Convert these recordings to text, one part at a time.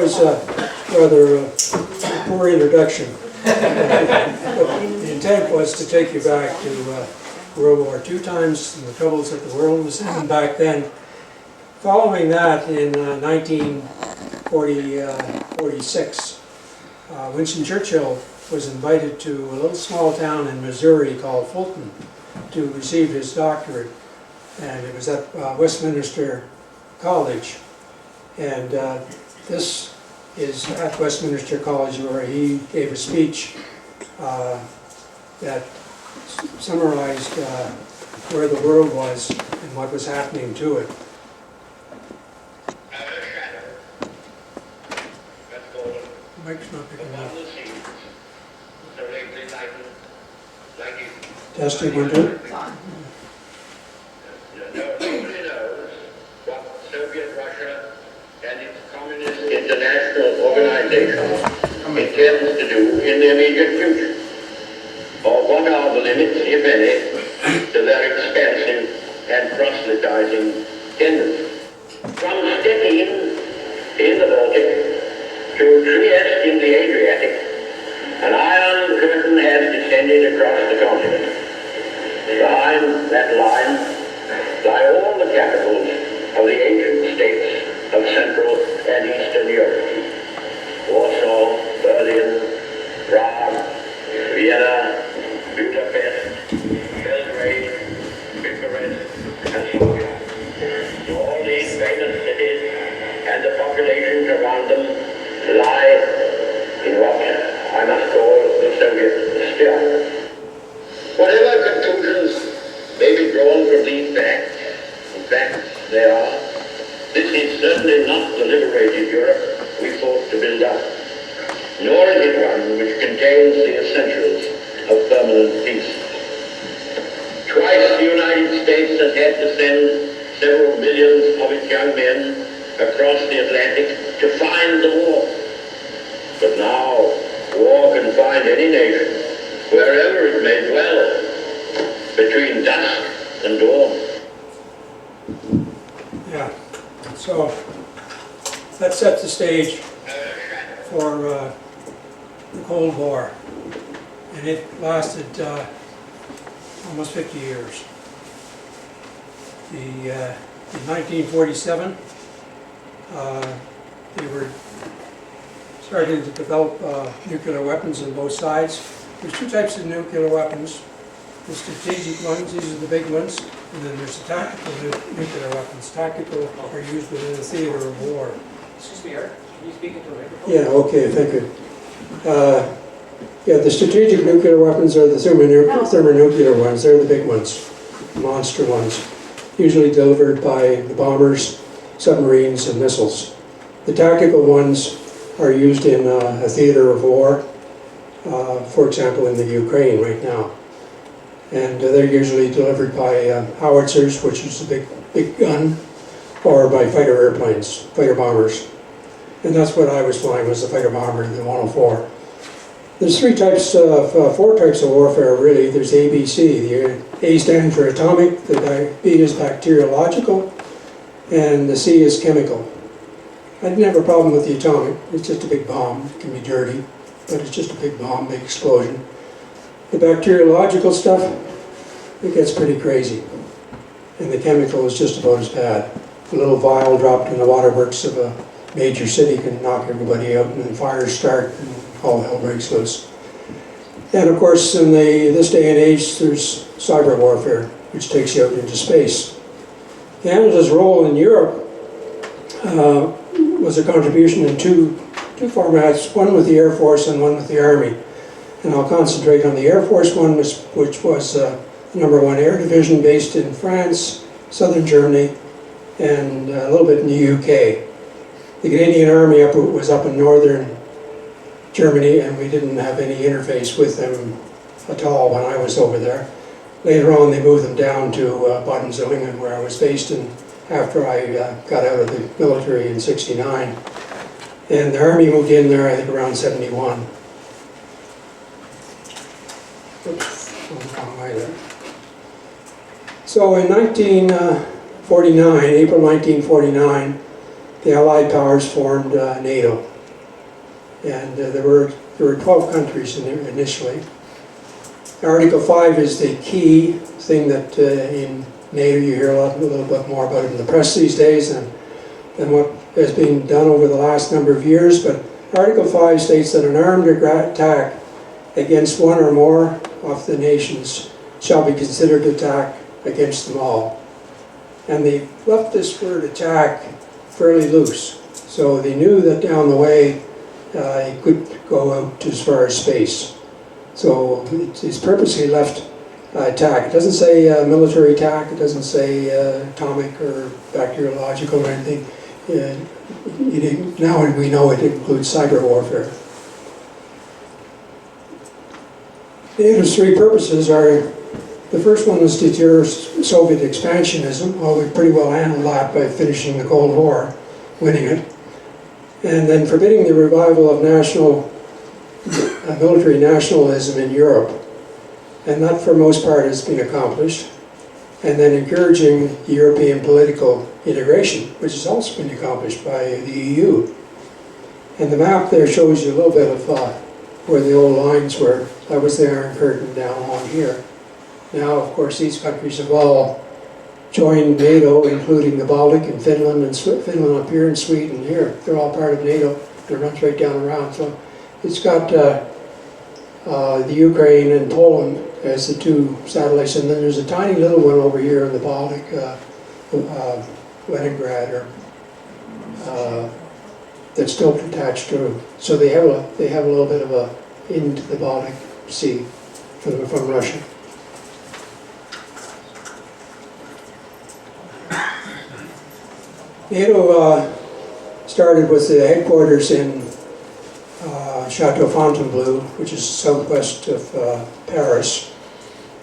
was a rather poor introduction. The intent was to take you back to World War II times and the troubles that the world was in back then. Following that, in 1946, Winston Churchill was invited to a little small town in Missouri called Fulton to receive his doctorate, and it was at Westminster College. And this is at Westminster College, where he gave a speech that summarized where the world was and what was happening to it. Mike's not picking up. Testing, one, two. Nobody knows what Soviet Russia and its communist international organization intends to do in the immediate future, or what are the limits, if any, to their expansive and proselytizing tendencies. From Stettin in the Baltic to Trieste in the Adriatic, an iron curtain has descended across the continent. Behind that line lie all the capitals of the ancient states of Central and Eastern Europe. Warsaw, Berlin, Prague, Vienna, Budapest, Belgrade, Bucharest, and Sofia. All these famous cities and the populations around them lie in what I must call the Soviet sphere. Whatever conclusions may be drawn from these facts, in fact they are, this is certainly not the liberated Europe we fought to build up, nor is it one which contains the essentials of permanent peace. Twice the United States has had to send several millions of its young men across the Atlantic to find the war. But now, war can find any nation, wherever it may dwell, between dusk and dawn. Yeah, so that sets the stage for the Cold War, and it lasted almost 50 years. In 1947, they were starting to develop nuclear weapons on both sides. There's two types of nuclear weapons. The strategic ones, these are the big ones, and then there's the tactical nuclear weapons. Tactical are used within the theater of war. Excuse me, Eric, can you speak into the microphone? Yeah, okay, thank you. Yeah, the strategic nuclear weapons are the thermonuclear ones. They're the big ones, monster ones, usually delivered by the bombers, submarines, and missiles. The tactical ones are used in a theater of war, for example, in the Ukraine right now. And they're usually delivered by howitzers, which is a big gun, or by fighter airplanes, fighter bombers. And that's what I was flying, was the fighter bomber, the 104. There's four types of warfare, really. There's ABC. The A stands for atomic, the B is bacteriological, and the C is chemical. I didn't have a problem with the atomic. It's just a big bomb. It can be dirty, but it's just a big bomb, big explosion. The bacteriological stuff, it gets pretty crazy. And the chemical is just about as bad. A little vial dropped in the waterworks of a major city can knock everybody out, and then fires start and all hell breaks loose. And of course, in this day and age, there's cyber warfare, which takes you out into space. Canada's role in Europe was a contribution in two formats, one with the Air Force and one with the Army. And I'll concentrate on the Air Force one, which was the #1 Air Division based in France, southern Germany, and a little bit in the UK. The Canadian Army was up in northern Germany, and we didn't have any interface with them at all when I was over there. Later on, they moved them down to Baden-Zillingen, where I was based in after I got out of the military in '69. And the Army moved in there, I think, around '71. Oops, wrong way there. So in 1949, April 1949, the Allied powers formed NATO. And there were 12 countries in there initially. Article 5 is the key thing that in NATO you hear a little bit more about it in the press these days than what has been done over the last number of years. But Article 5 states that an armed attack against one or more of the nations shall be considered attack against them all. And they left this word attack fairly loose. So they knew that down the way it could go out as far as space. So it's purposely left attack. It doesn't say military attack, it doesn't say atomic or bacteriological or anything. Now we know it includes cyber warfare. NATO's three purposes are, the first one was to deter Soviet expansionism. Well, we pretty well handled that by finishing the Cold War, winning it. And then forbidding the revival of military nationalism in Europe. And that, for most part, has been accomplished. And then encouraging European political integration, which has also been accomplished by the EU. And the map there shows you a little bit of where the old lines were. That was the Iron Curtain down along here. Now, of course, these countries have all joined NATO, including the Baltic and Finland Finland up here and Sweden here. They're all part of NATO. It runs right down around. So it's got the Ukraine and Poland as the two satellites, and then there's a tiny little one over here in the Baltic, Leningrad, that's still attached to. So they have a little bit of a into the Baltic Sea from Russia. NATO started with the headquarters in Chateau Fontainebleau, which is southwest of Paris,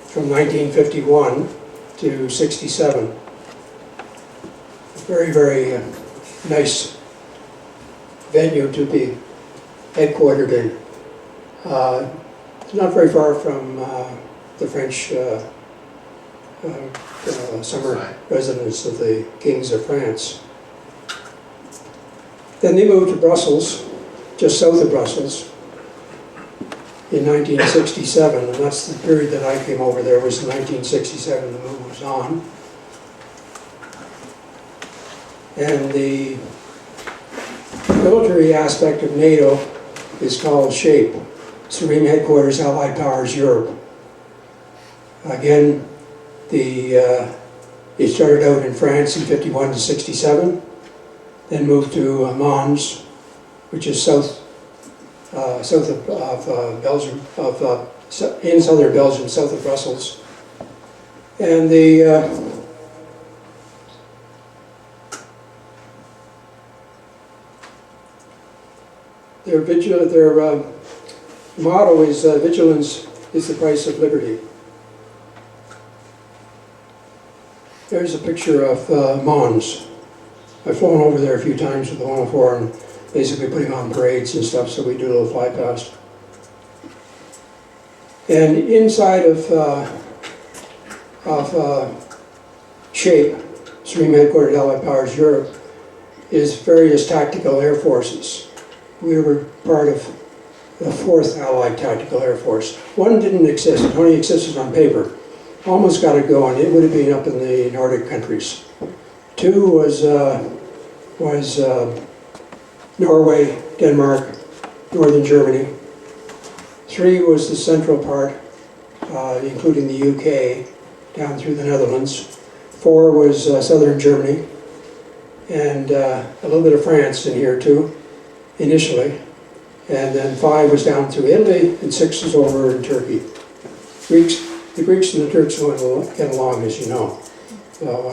from 1951 to 67. Very, very nice venue to be headquartered in. It's not very far from the French summer residence of the kings of France. Then they moved to Brussels, just south of Brussels, in 1967, and that's the period that I came over there, was in 1967, the move was on. And the military aspect of NATO is called SHAPE, Supreme Headquarters Allied Powers Europe. Again, it started out in France in 51 to 67, then moved to Mons, which is south of Belgium, in southern Belgium, south of Brussels. And their motto is vigilance is the price of liberty. There's a picture of Mons. I've flown over there a few times with the 104 and basically putting on parades and stuff, so we do a little fly past. And inside of SHAPE, Supreme Headquarters Allied Powers Europe, is various tactical air forces. We were part of the 4th Allied Tactical Air Force. One didn't exist, it only existed on paper. Almost got it going. It would have been up in the Nordic countries. 2 was Norway, Denmark, Northern Germany. 3 was the central part, including the UK, down through the Netherlands. 4 was southern Germany, and a little bit of France in here too, initially. And then 5 was down through Italy, and 6 was over in Turkey. The Greeks and the Turks don't get along, as you know. So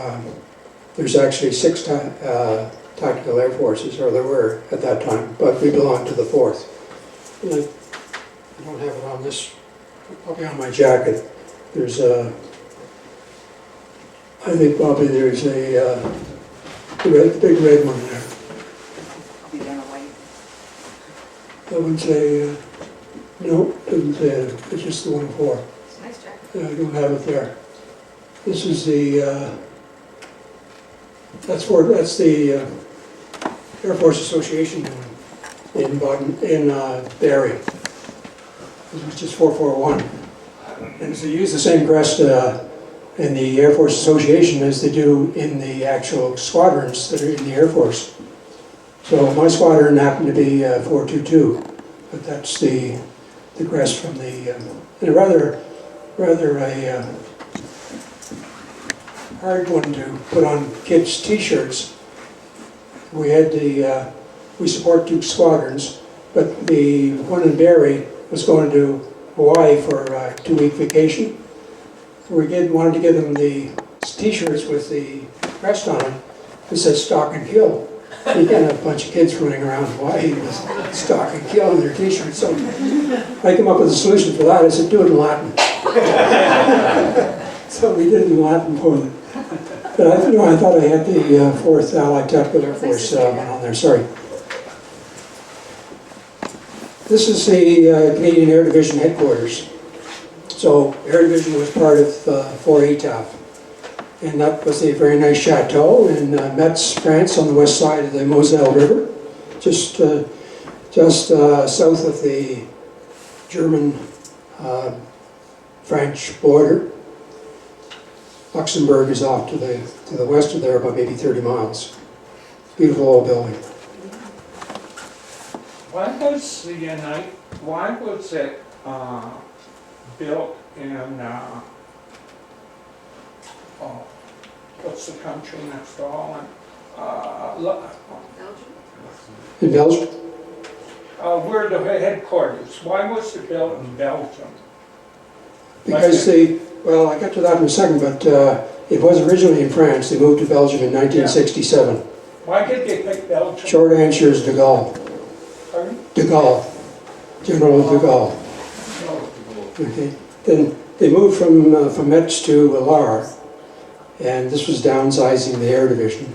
there's actually 6 tactical air forces, or there were at that time, but we belong to the 4th. And I don't have it on this, probably on my jacket. There's I think probably there's a big red one there. Be down a white. I would say, no, doesn't say it. It's just the 104. It's a nice jacket. I don't have it there. This is the, that's the Air Force Association in Barrie, which is 441. And so they use the same crest in the Air Force Association as they do in the actual squadrons that are in the Air Force. So my squadron happened to be 422, but that's the crest from the, and a rather a hard one to put on kids' t-shirts. We had we support 2 squadrons, but the one in Barrie was going to Hawaii for a 2-week vacation. We wanted to give them the t-shirts with the crest on it. It said "Stock and Kill." You can't have a bunch of kids running around Hawaii with "Stock and Kill" on their t-shirts. So I came up with a solution for that. I said, do it in Latin. So we did it in Latin for them. But I thought I had the 4th Allied Tactical Air Force one on there. Sorry. This is the Canadian Air Division headquarters. So Air Division was part of 4 ATAF. And that was a very nice chateau in Metz, France, on the west side of the Moselle River, just south of the German-French border. Luxembourg is off to the west of there, about maybe 30 miles. Beautiful old building. Why was it built in, what's the country next to Holland? In Belgium? Where the headquarters, why was it built in Belgium? Because well, I get to that in a second, but it was originally in France. They moved to Belgium in 1967. Why did they pick Belgium? Short answer is de Gaulle. Pardon? De Gaulle. General de Gaulle. Okay. Then they moved from Metz to Lahr, and this was downsizing the air division.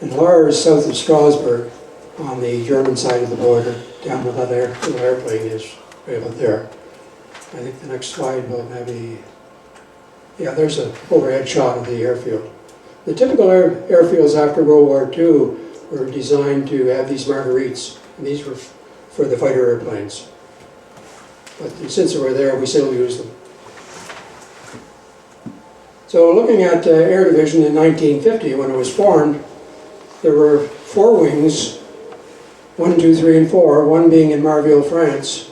And Lahr is south of Strasbourg on the German side of the border, down where that little airplane is, right about there. I think the next slide will have there's an overhead shot of the airfield. The typical airfields after World War II were designed to have these marguerites, and these were for the fighter airplanes. But since they were there, we still use them. So looking at Air Division in 1950, when it was formed, there were 4 wings, 1, 2, 3, and 4, one being in Marville, France.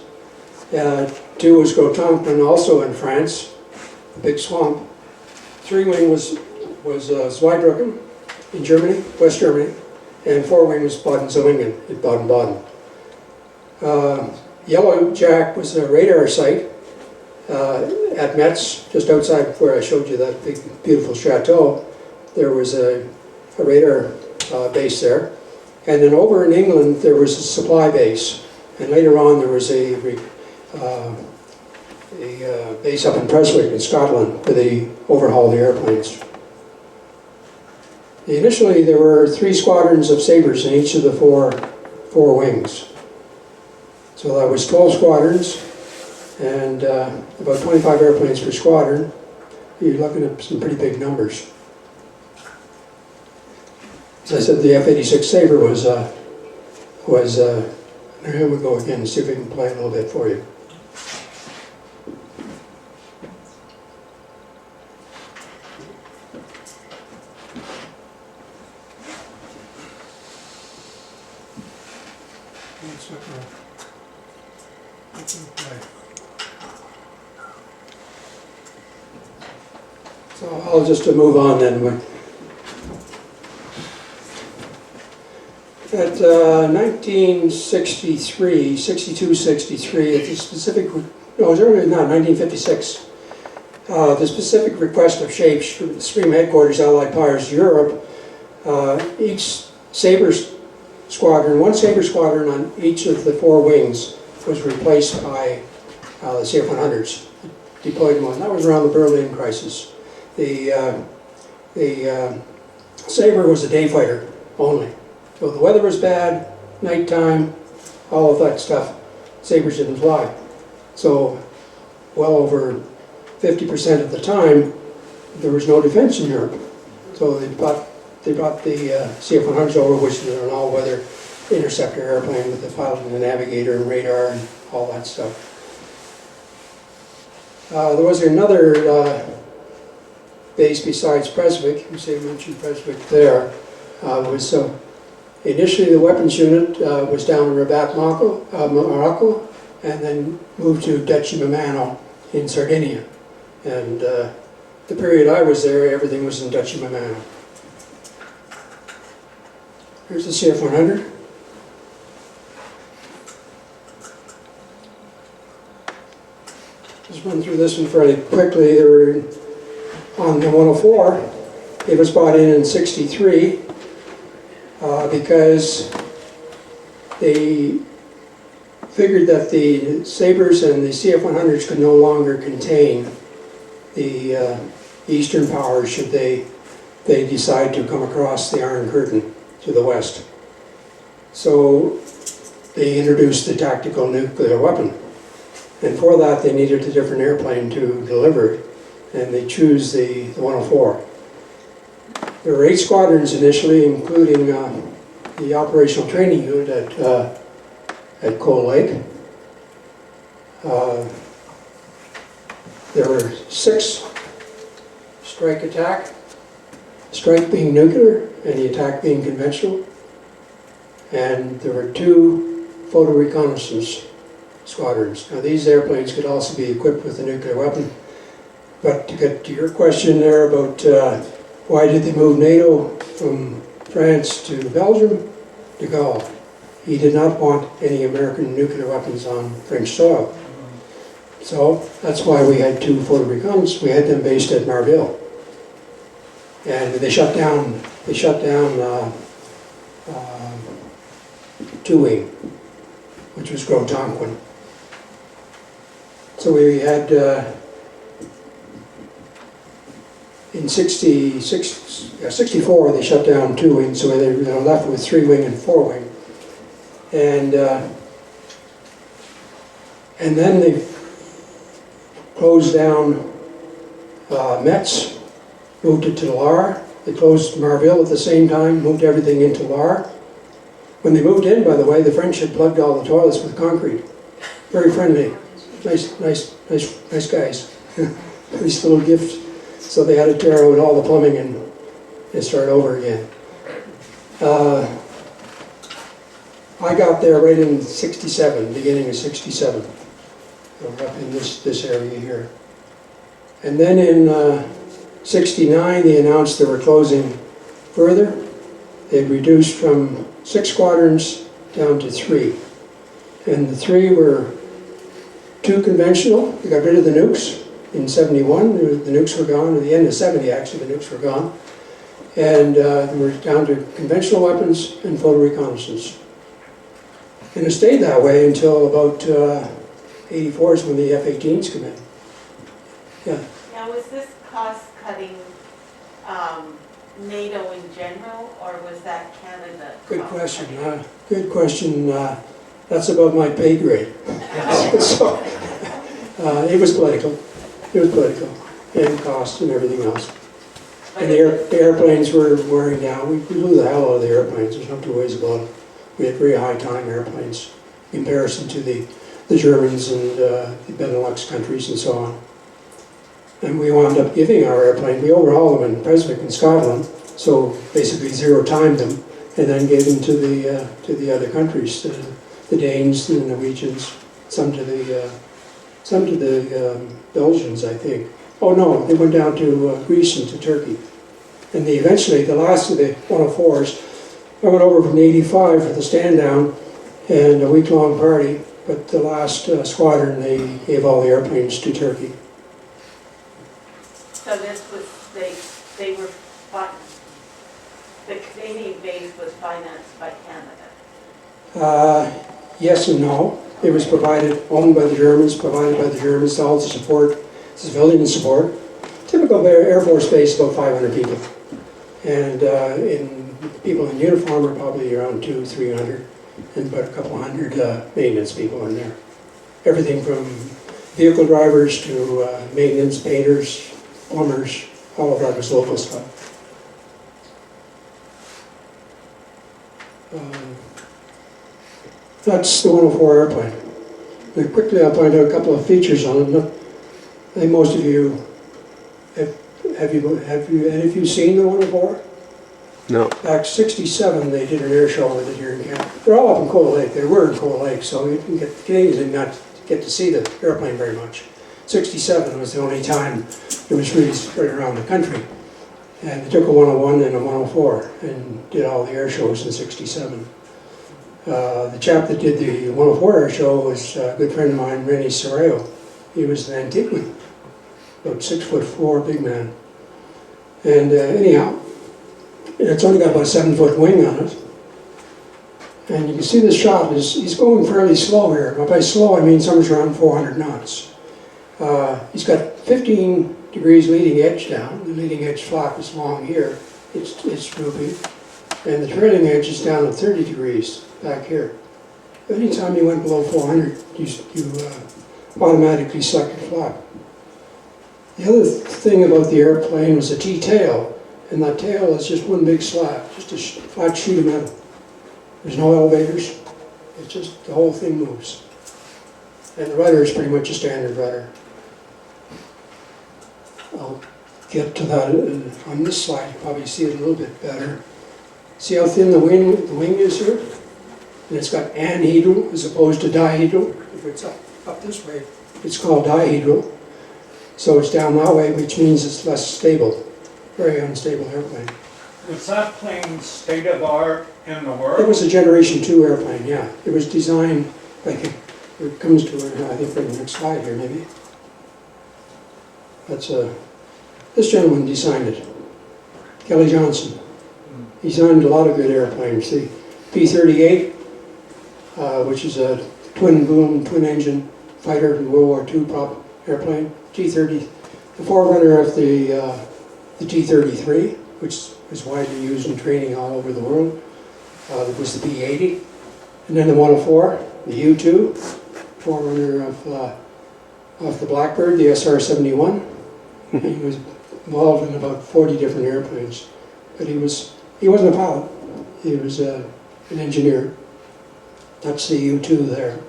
2 was Grotonkin, also in France, a big swamp. 3 wing was Zweibrücken in Germany, West Germany, and 4 wing was Baden-Zillingen in Baden-Baden. Yellow Jack was a radar site at Metz, just outside where I showed you that big, beautiful chateau. There was a radar base there. And then over in England, there was a supply base. And later on, there was a base up in Prestwick in Scotland where they overhauled the airplanes. Initially, there were 3 squadrons of Sabres in each of the four wings. So that was 12 squadrons and about 25 airplanes per squadron. You're looking at some pretty big numbers. As I said, the F-86 Sabre was here we go again, see if we can play a little bit for you. So I'll just move on then. At 1963, 62, 63, at the specific, no, it was earlier than that, 1956, the specific request of SHAPES from the Supreme Headquarters, Allied Powers, Europe, each Sabre squadron, one Sabre squadron on each of the 4 wings was replaced by the CF-100s, deployed them on. That was around the Berlin crisis. The Sabre was a day fighter only. So if the weather was bad, nighttime, all of that stuff, Sabres didn't fly. So well over 50% of the time, there was no defense in Europe. So they brought the CF-100s over, which are an all-weather interceptor airplane with the pilot and the navigator and radar and all that stuff. There was another base besides Prestwick. You say you mentioned Prestwick there. Initially the weapons unit was down in Rabat, Morocco, and then moved to Decimamano in Sardinia. And the period I was there, everything was in Decimamano. Here's the CF-100. Just run through this one fairly quickly. They were on the 104. It was brought in '63 because they figured that the Sabres and the CF-100s could no longer contain the Eastern powers should they decide to come across the Iron Curtain to the west. So they introduced the tactical nuclear weapon. And for that they needed a different airplane to deliver it. And they choose the 104. There were 8 squadrons initially, including the operational training unit at Cold Lake. There were 6 strike attack, strike being nuclear and the attack being conventional. And there were 2 photo reconnaissance squadrons. Now these airplanes could also be equipped with a nuclear weapon. But to get to your question there about why did they move NATO from France to Belgium? De Gaulle. He did not want any American nuclear weapons on French soil. So that's why we had 2 photo reconnaissance. We had them based at Marville. And they shut down 2-wing, which was Grotonquin. So we had in 64 they shut down 2-wing, so they were left with 3-wing and 4-wing. And then they closed down Metz, moved it to Lahr. They closed Marville at the same time, moved everything into Lahr. When they moved in, by the way, the French had plugged all the toilets with concrete. Very friendly, nice guys. Nice little gift. So they had to tear out all the plumbing and start over again. I got there right in '67, beginning of '67, up in this area here. And then in '69, they announced they were closing further. They'd reduced from 6 squadrons down to 3. And the 3 were 2 conventional. They got rid of the nukes in '71. The nukes were gone. At the end of '70, actually, the nukes were gone. And we're down to conventional weapons and photo reconnaissance. And it stayed that way until about '84 is when the F-18s come in. Yeah. Now, was this cost-cutting NATO in general, or was that Canada? Good question. Good question. That's above my pay grade. So, it was political. It was political, and cost and everything else. And the airplanes were wearing down. We blew the hell out of the airplanes. There's no 2 ways about it. We had very high time airplanes in comparison to the Germans and the Benelux countries and so on. And we wound up giving our airplane. We overhauled them in Prestwick in Scotland, so basically 0-timed them, and then gave them to the other countries, the Danes, the Norwegians, some to the Belgians, I think. Oh no, they went down to Greece and to Turkey. And eventually, the last of the 104s, I went over from the 85 for the stand down and a week-long party, but the last squadron, they gave all the airplanes to Turkey. So this was, they were, the Canadian base was financed by Canada? Yes and no. It was owned by the Germans, provided by the Germans, all the support, civilian support. Typical Air Force base, about 500 people. And people in uniform are probably around 200-300, and about a couple hundred maintenance people in there. Everything from vehicle drivers to maintenance, painters, plumbers, all of that was local stuff. That's the 104 airplane. And quickly, I'll point out a couple of features on it. I think most of you, any of you seen the 104? No. Back '67, they did an air show with it here in Canada. They're all up in Cold Lake. They were in Cold Lake, so you can get, Canadians did not get to see the airplane very much. '67 was the only time it was really spread around the country. And they took a 101 and a 104 and did all the air shows in '67. The chap that did the 104 air show was a good friend of mine, Rennie Sorreo. He was an antique one, about 6'4", big man. And anyhow, it's only got about a 7-foot wing on it. And you can see this shot, he's going fairly slow here. But by slow, I mean somewhere around 400 knots. He's got 15 degrees leading edge down. The leading edge flap is long here. It's droopy. And the trailing edge is down at 30 degrees back here. Anytime you went below 400, you automatically selected flap. The other thing about the airplane was the T-tail. And that tail is just one big slab, just a flat sheet of metal. There's no elevators. It's just, the whole thing moves. And the rudder is pretty much a standard rudder. I'll get to that on this slide. You probably see it a little bit better. See how thin the wing is here? And it's got anhedral as opposed to dihedral. If it's up this way, it's called dihedral. So it's down that way, which means it's less stable. Very unstable airplane. Was that plane state of art in the world? It was a Generation 2 airplane, yeah. It was designed, like it comes to, I think, for the next slide here, maybe. That's this gentleman designed it, Kelly Johnson. He designed a lot of good airplanes. The P-38, which is a twin-boom, twin-engine fighter in World War II prop airplane. T-30, the forerunner of the T-33, which was widely used in training all over the world. There was the B-80, and then the 104, the U-2, forerunner of the Blackbird, the SR-71. He was involved in about 40 different airplanes, but he wasn't a pilot. He was an engineer. That's the U-2 there.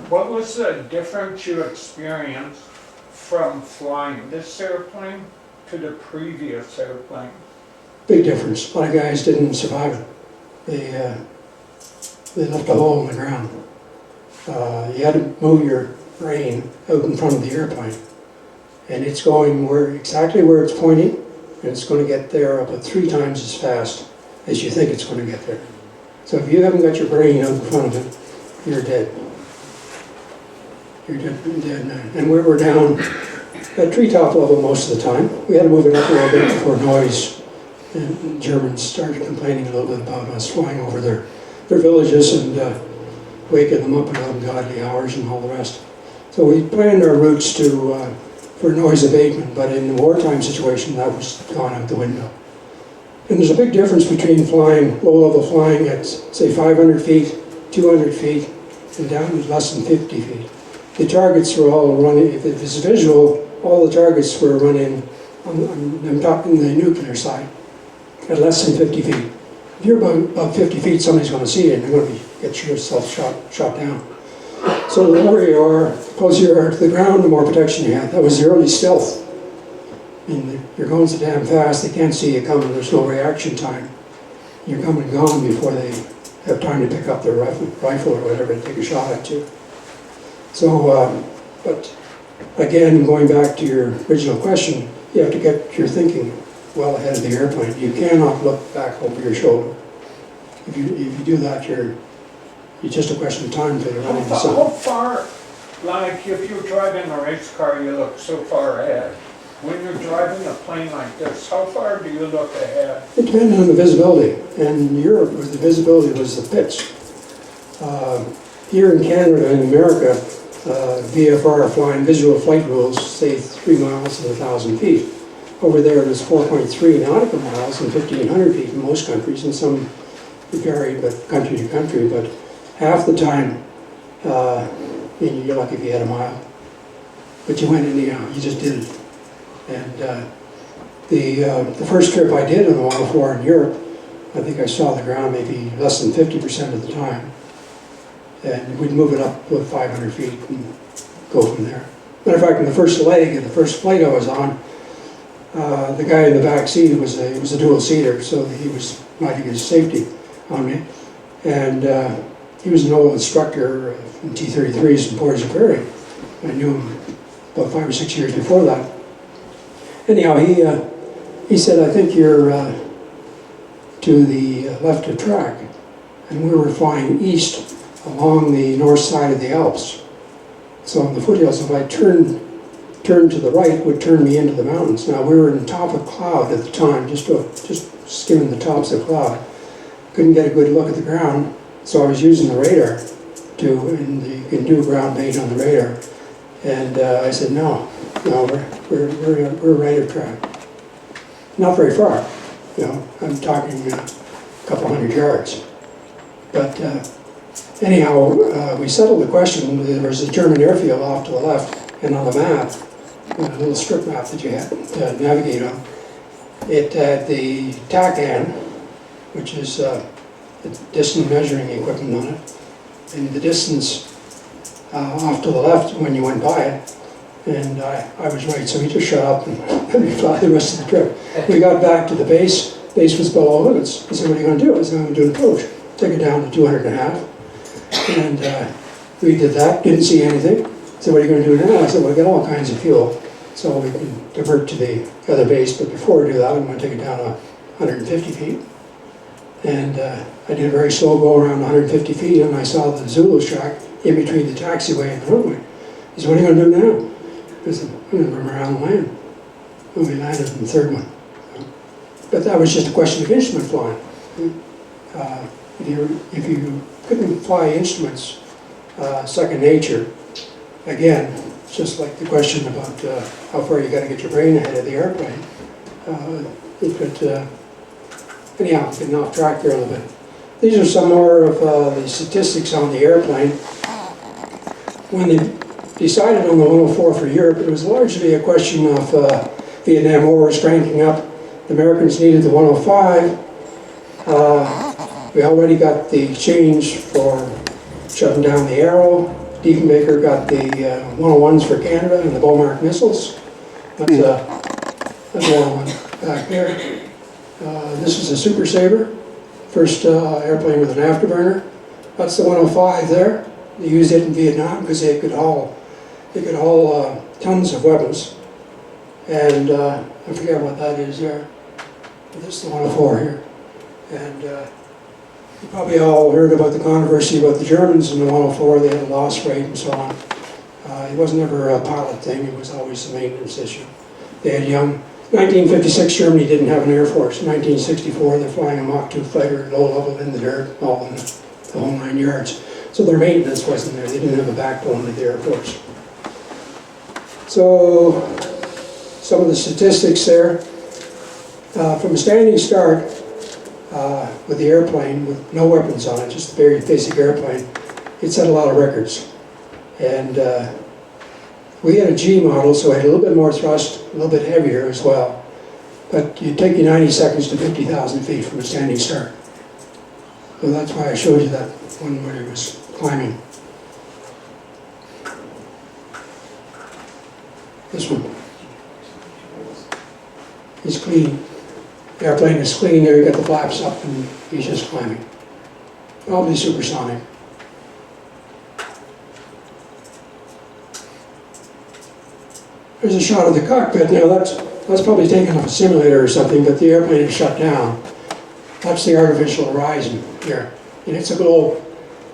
What was the difference you experienced from flying this airplane to the previous airplane? Big difference. A lot of guys didn't survive it. They left a hole in the ground. You had to move your brain out in front of the airplane. And it's going exactly where it's pointing, and it's going to get there about 3 times as fast as you think it's going to get there. So if you haven't got your brain out in front of it, you're dead. You're dead now. And we were down at treetop level most of the time. We had to move it up a little bit before noise. And the Germans started complaining a little bit about us flying over their villages and waking them up at ungodly hours and all the rest. So we planned our routes for noise abatement, but in the wartime situation, that was gone out the window. And there's a big difference between flying, low-level flying at, say, 500 feet, 200 feet, and down to less than 50 feet. The targets were all running, if it's visual, all the targets were running, I'm talking the nuclear side, at less than 50 feet. If you're about 50 feet, somebody's going to see you and you're going to get yourself shot down. So the lower you are, the closer you are to the ground, the more protection you have. That was the early stealth. I mean, you're going so damn fast, they can't see you coming, there's no reaction time. You're coming and gone before they have time to pick up their rifle or whatever and take a shot at you. So, but again, going back to your original question, you have to get your thinking well ahead of the airplane. You cannot look back over your shoulder. If you do that, it's just a question of time until you're running into How something. far, like if you're driving a race car, you look so far ahead. When you're driving a plane like this, how far do you look ahead? It depended on the visibility. And in Europe, where the visibility was the pitch. Here in Canada and America, VFR, flying visual flight rules, say 3 miles and 1,000 feet. Over there it was 4.3 nautical miles and 1,500 feet in most countries, and some vary, but country to country. But half the time, you're lucky if you had a mile. But you went anyhow, you just did it. And the first trip I did on the 104 in Europe, I think I saw the ground maybe less than 50% of the time. And we'd move it up to 500 feet and go from there. Matter of fact, in the first leg, the first flight I was on, the guy in the back seat was a dual seater, so he was riding his safety on me. And he was an old instructor in T-33s in Portage Prairie. I knew him about 5 or 6 years before that. Anyhow, he said, I think you're to the left of track. And we were flying east along the north side of the Alps. So on the foothills, if I turned to the right, would turn me into the mountains. Now we were on top of cloud at the time, just skimming the tops of cloud. Couldn't get a good look at the ground, so I was using the radar and you can do ground bait on the radar. And I said, no, we're right of track. Not very far, you know, I'm talking a couple hundred yards. But anyhow, we settled the question. There was a German airfield off to the left, and on the map, a little strip map that you had to navigate on, it had the TACAN, which is the distance measuring equipment on it, and the distance off to the left when you went by it. And I was right, so he just shut up and let me fly the rest of the trip. We got back to the base. Base was below limits. He said, what are you going to do? I said, I'm going to do an approach. Take it down to 200.5. And we did that, didn't see anything. So what are you going to do now? I said, well, I got all kinds of fuel, so we can divert to the other base. But before we do that, I'm going to take it down to 150 feet. And I did a very slow go around 150 feet, and I saw the Zulu shack in between the taxiway and the runway. He said, what are you going to do now? I said, I'm going to run around the land. And we landed in the third one. But that was just a question of instrument flying. If you couldn't fly instruments, second nature, again, it's just like the question about how far you got to get your brain ahead of the airplane. Anyhow, getting off track there a little bit. These are some more of the statistics on the airplane. When they decided on the 104 for Europe, it was largely a question of Vietnam War was cranking up. The Americans needed the 105. We already got the exchange for shutting down the Arrow. Diefenbaker got the 101s for Canada and the Beaumark missiles. That's a 101 back there. This is a Super Sabre, first airplane with an afterburner. That's the 105 there. They used it in Vietnam because they could haul tons of weapons. And I forget what that is there. This is the 104 here. And you probably all heard about the controversy about the Germans in the 104. They had a loss rate and so on. It was never a pilot thing. It was always a maintenance issue. They had 1956, Germany didn't have an air force. In 1964, they're flying a Mach 2 fighter, low level in the dirt, all in the whole 9 yards. So their maintenance wasn't there. They didn't have a backbone of the air force. So some of the statistics there. From a standing start with the airplane, with no weapons on it, just a very basic airplane, it set a lot of records. And we had a G model, so it had a little bit more thrust, a little bit heavier as well. But it'd take you 90 seconds to 50,000 feet from a standing start. So that's why I showed you that one where it was climbing. This one. He's clean. The airplane is clean there, you got the flaps up and he's just climbing. Probably supersonic. There's a shot of the cockpit. Now that's probably taken off a simulator or something, but the airplane is shut down. That's the artificial horizon here. And it's a globe.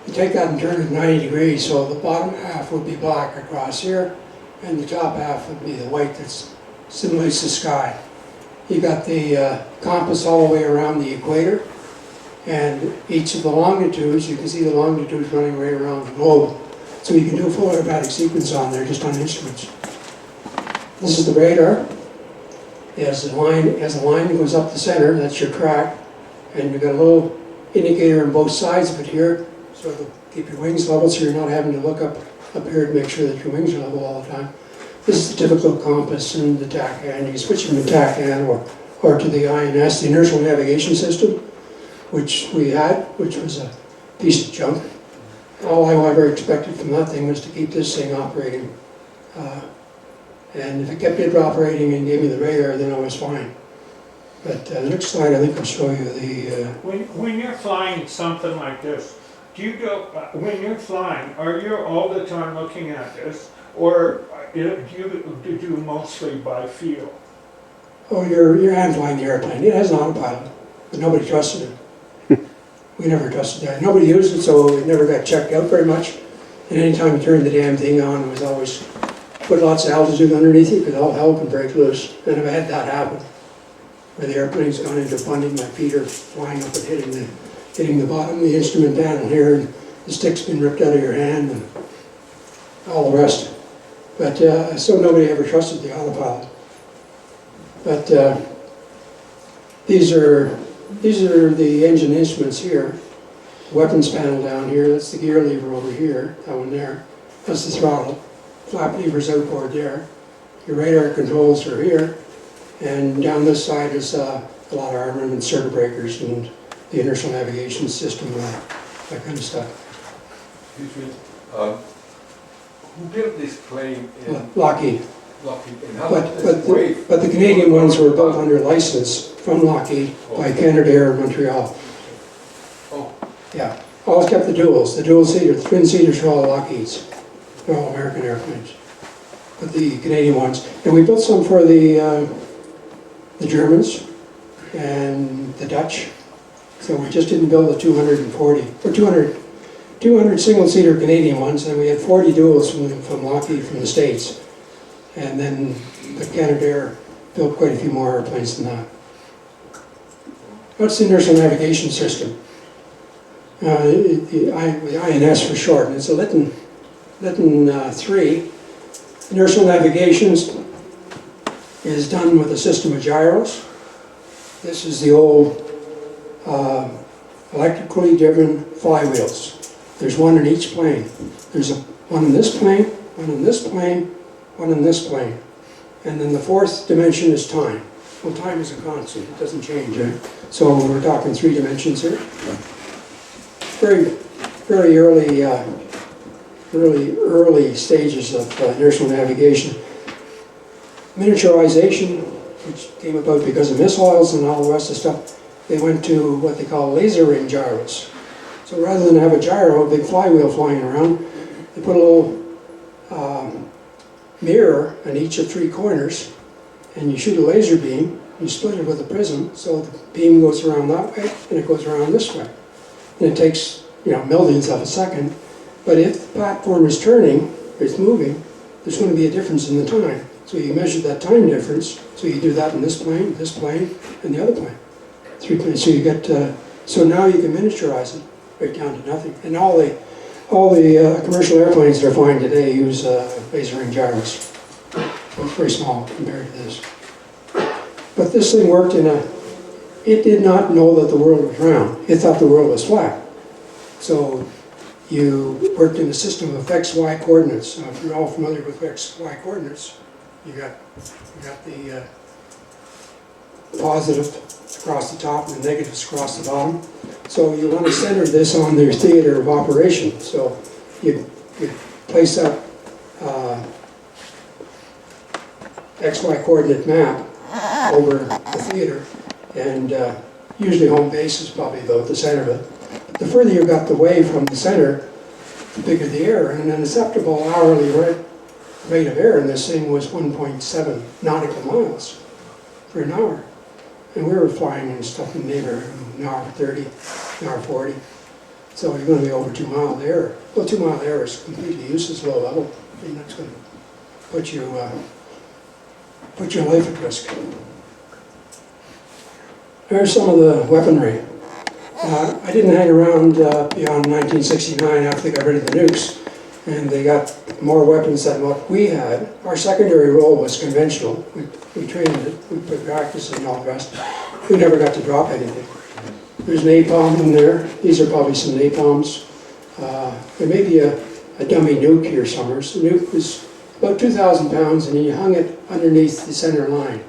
You take that and turn it 90 degrees, so the bottom half would be black across here, and the top half would be the white that simulates the sky. You got the compass all the way around the equator, and each of the longitudes, you can see the longitudes running right around the globe. So you can do a full automatic sequence on there just on instruments. This is the radar. It has a line that goes up the center, that's your track, and you've got a little indicator on both sides of it here, so it'll keep your wings level so you're not having to look up here to make sure that your wings are level all the time. This is the typical compass and the TACAN. You can switch from the TACAN or to the INS, the Inertial Navigation System. which we had, which was a piece of junk. All I ever expected from that thing was to keep this thing operating. And if it kept it operating and gave me the radar, then I was fine. But the next slide, I think I'll show you the... When you're flying something like this, do you go, when you're flying, are you all the time looking at this? Or do you do mostly by feel? Oh, you're hand flying the airplane. It has an autopilot, but nobody trusted it. We never trusted that. Nobody used it, so it never got checked out very much. And anytime you turned the damn thing on, it was always put lots of altitude underneath it, because all hell can break loose. And I've had that happen, where the airplane's gone into funding, my feet are flying up and hitting the bottom of the instrument panel here, and the stick's been ripped out of your hand, and all the rest. But so nobody ever trusted the autopilot. But these are the engine instruments here. Weapons panel down here, that's the gear lever over here, that one there. That's the throttle. Flap lever's outboard there. Your radar controls are here. And down this side is a lot of armament, circuit breakers, and the inertial navigation system, that kind of stuff. Excuse me. Who built this plane in Lockheed. Lockheed? And how much does it weigh? But the Canadian ones were built under license from Lockheed by Canadair in Montreal. Oh, Yeah, always kept the duals. The dual seater, the twin seaters are all Lockheed's. They're all American airplanes. But the Canadian ones, and we built some for the Germans and the Dutch. So we just didn't build the 240 or 200 single-seater Canadian ones, and we had 40 duals from Lockheed from the States. And then the Canadair built quite a few more airplanes than that. What's the inertial navigation system? The INS for short, and it's a Lytton 3. Inertial navigation is done with a system of gyros. This is the old electrically driven flywheels. There's one in each plane. There's one in this plane, one in this plane, one in this plane. And then the fourth dimension is time. Well, time is a constant. It doesn't change, right? So we're talking 3 dimensions here. Very early stages of inertial navigation. Miniaturization, which came about because of missiles and all the rest of the stuff, they went to what they call laser ring gyros. So rather than have a gyro, a big flywheel flying around, they put a little mirror on each of 3 corners, and you shoot a laser beam, you split it with a prism, so the beam goes around that way, and it goes around this way. And it takes, millionths of a second, but if the platform is turning, it's moving, there's going to be a difference in the time. So you measure that time difference, so you do that in this plane, and the other plane. 3 planes, so you get, so now you can miniaturize it right down to nothing. And all the commercial airplanes that are flying today use laser ring gyros. So it's very small compared to this. But this thing worked it did not know that the world was round. It thought the world was flat. So you worked in a system of x-y coordinates. If you're all familiar with x-y coordinates, you got the positive across the top and the negatives across the bottom. So you want to center this on their theater of operation. So you place that XY coordinate map over the theater, and usually home base is probably about the center of it. But the further you got away from the center, the bigger the error. And an acceptable hourly rate of error in this thing was 1.7 nautical miles for an hour. And we were flying and stuff in the neighborhood, an hour 30, an hour 40. So you're going to be over 2 mile error. Well, 2 mile error is completely useless low level. I mean, that's going to put your life at risk. There's some of the weaponry. I didn't hang around beyond 1969 after they got rid of the nukes, and they got more weapons than what we had. Our secondary role was conventional. We trained it, we put practice and all the rest. We never got to drop anything. There's napalm in there. These are probably some napalms. There may be a dummy nuke here somewhere. So the nuke was about 2,000 pounds, and you hung it underneath the center line.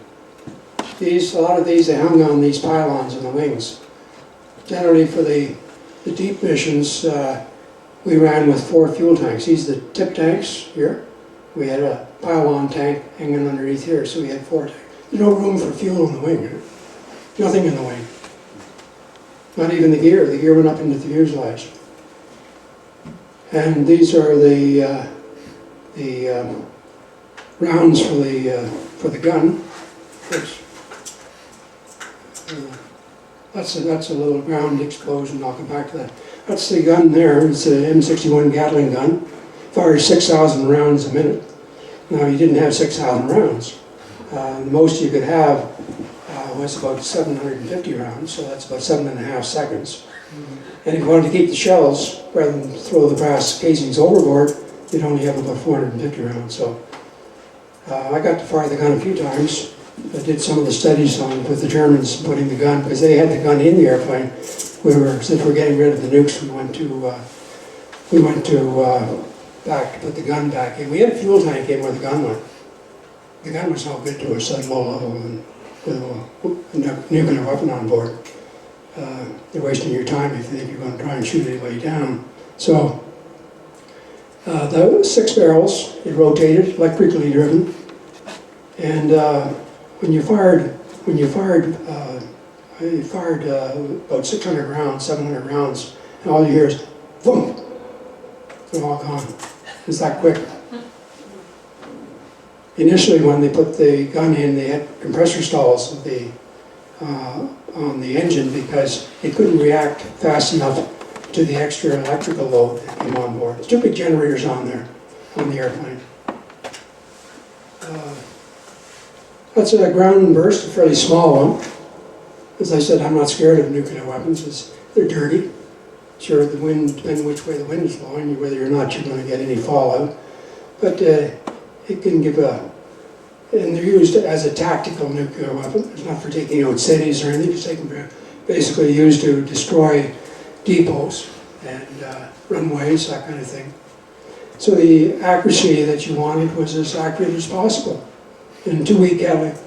A lot of these, they hung on these pylons in the wings. generally for the deep missions, we ran with 4 fuel tanks. These are the tip tanks here. We had a pile-on tank hanging underneath here, so we had 4 tanks. There's no room for fuel in the wing. Nothing in the wing. Not even the gear. The gear went up into the fuselage. And these are the rounds for the gun. That's a little ground explosion. I'll come back to that. That's the gun there. It's an M61 Gatling gun. Fires 6,000 rounds a minute. Now, you didn't have 6,000 rounds. The most you could have was about 750 rounds, so that's about 7.5 seconds. And if you wanted to keep the shells, rather than throw the brass casings overboard, you'd only have about 450 rounds. So I got to fire the gun a few times. I did some of the studies on with the Germans putting the gun, because they had the gun in the airplane. Since we're getting rid of the nukes, we went to back to put the gun back in. We had a fuel tank in where the gun went. The gun was no good to us at low level and with a nuclear weapon on board. You're wasting your time if you think you're going to try and shoot anybody down. So the 6 barrels, it rotated, electrically driven, and when you fired about 600 rounds, 700 rounds, and all you hear is boom. They're all gone. It's that quick. Initially, when they put the gun in, they had compressor stalls on the engine because it couldn't react fast enough to the extra electrical load that came on board. There's 2 big generators on there, on the airplane. That's a ground burst, a fairly small one. As I said, I'm not scared of nuclear weapons. They're dirty. Sure, the wind, depending which way the wind is blowing, whether or not you're going to get any fallout. But it can give and they're used as a tactical nuclear weapon. It's not for taking out cities or anything. It's basically used to destroy depots and runways, that kind of thing. So the accuracy that you wanted was as accurate as possible. In 2-week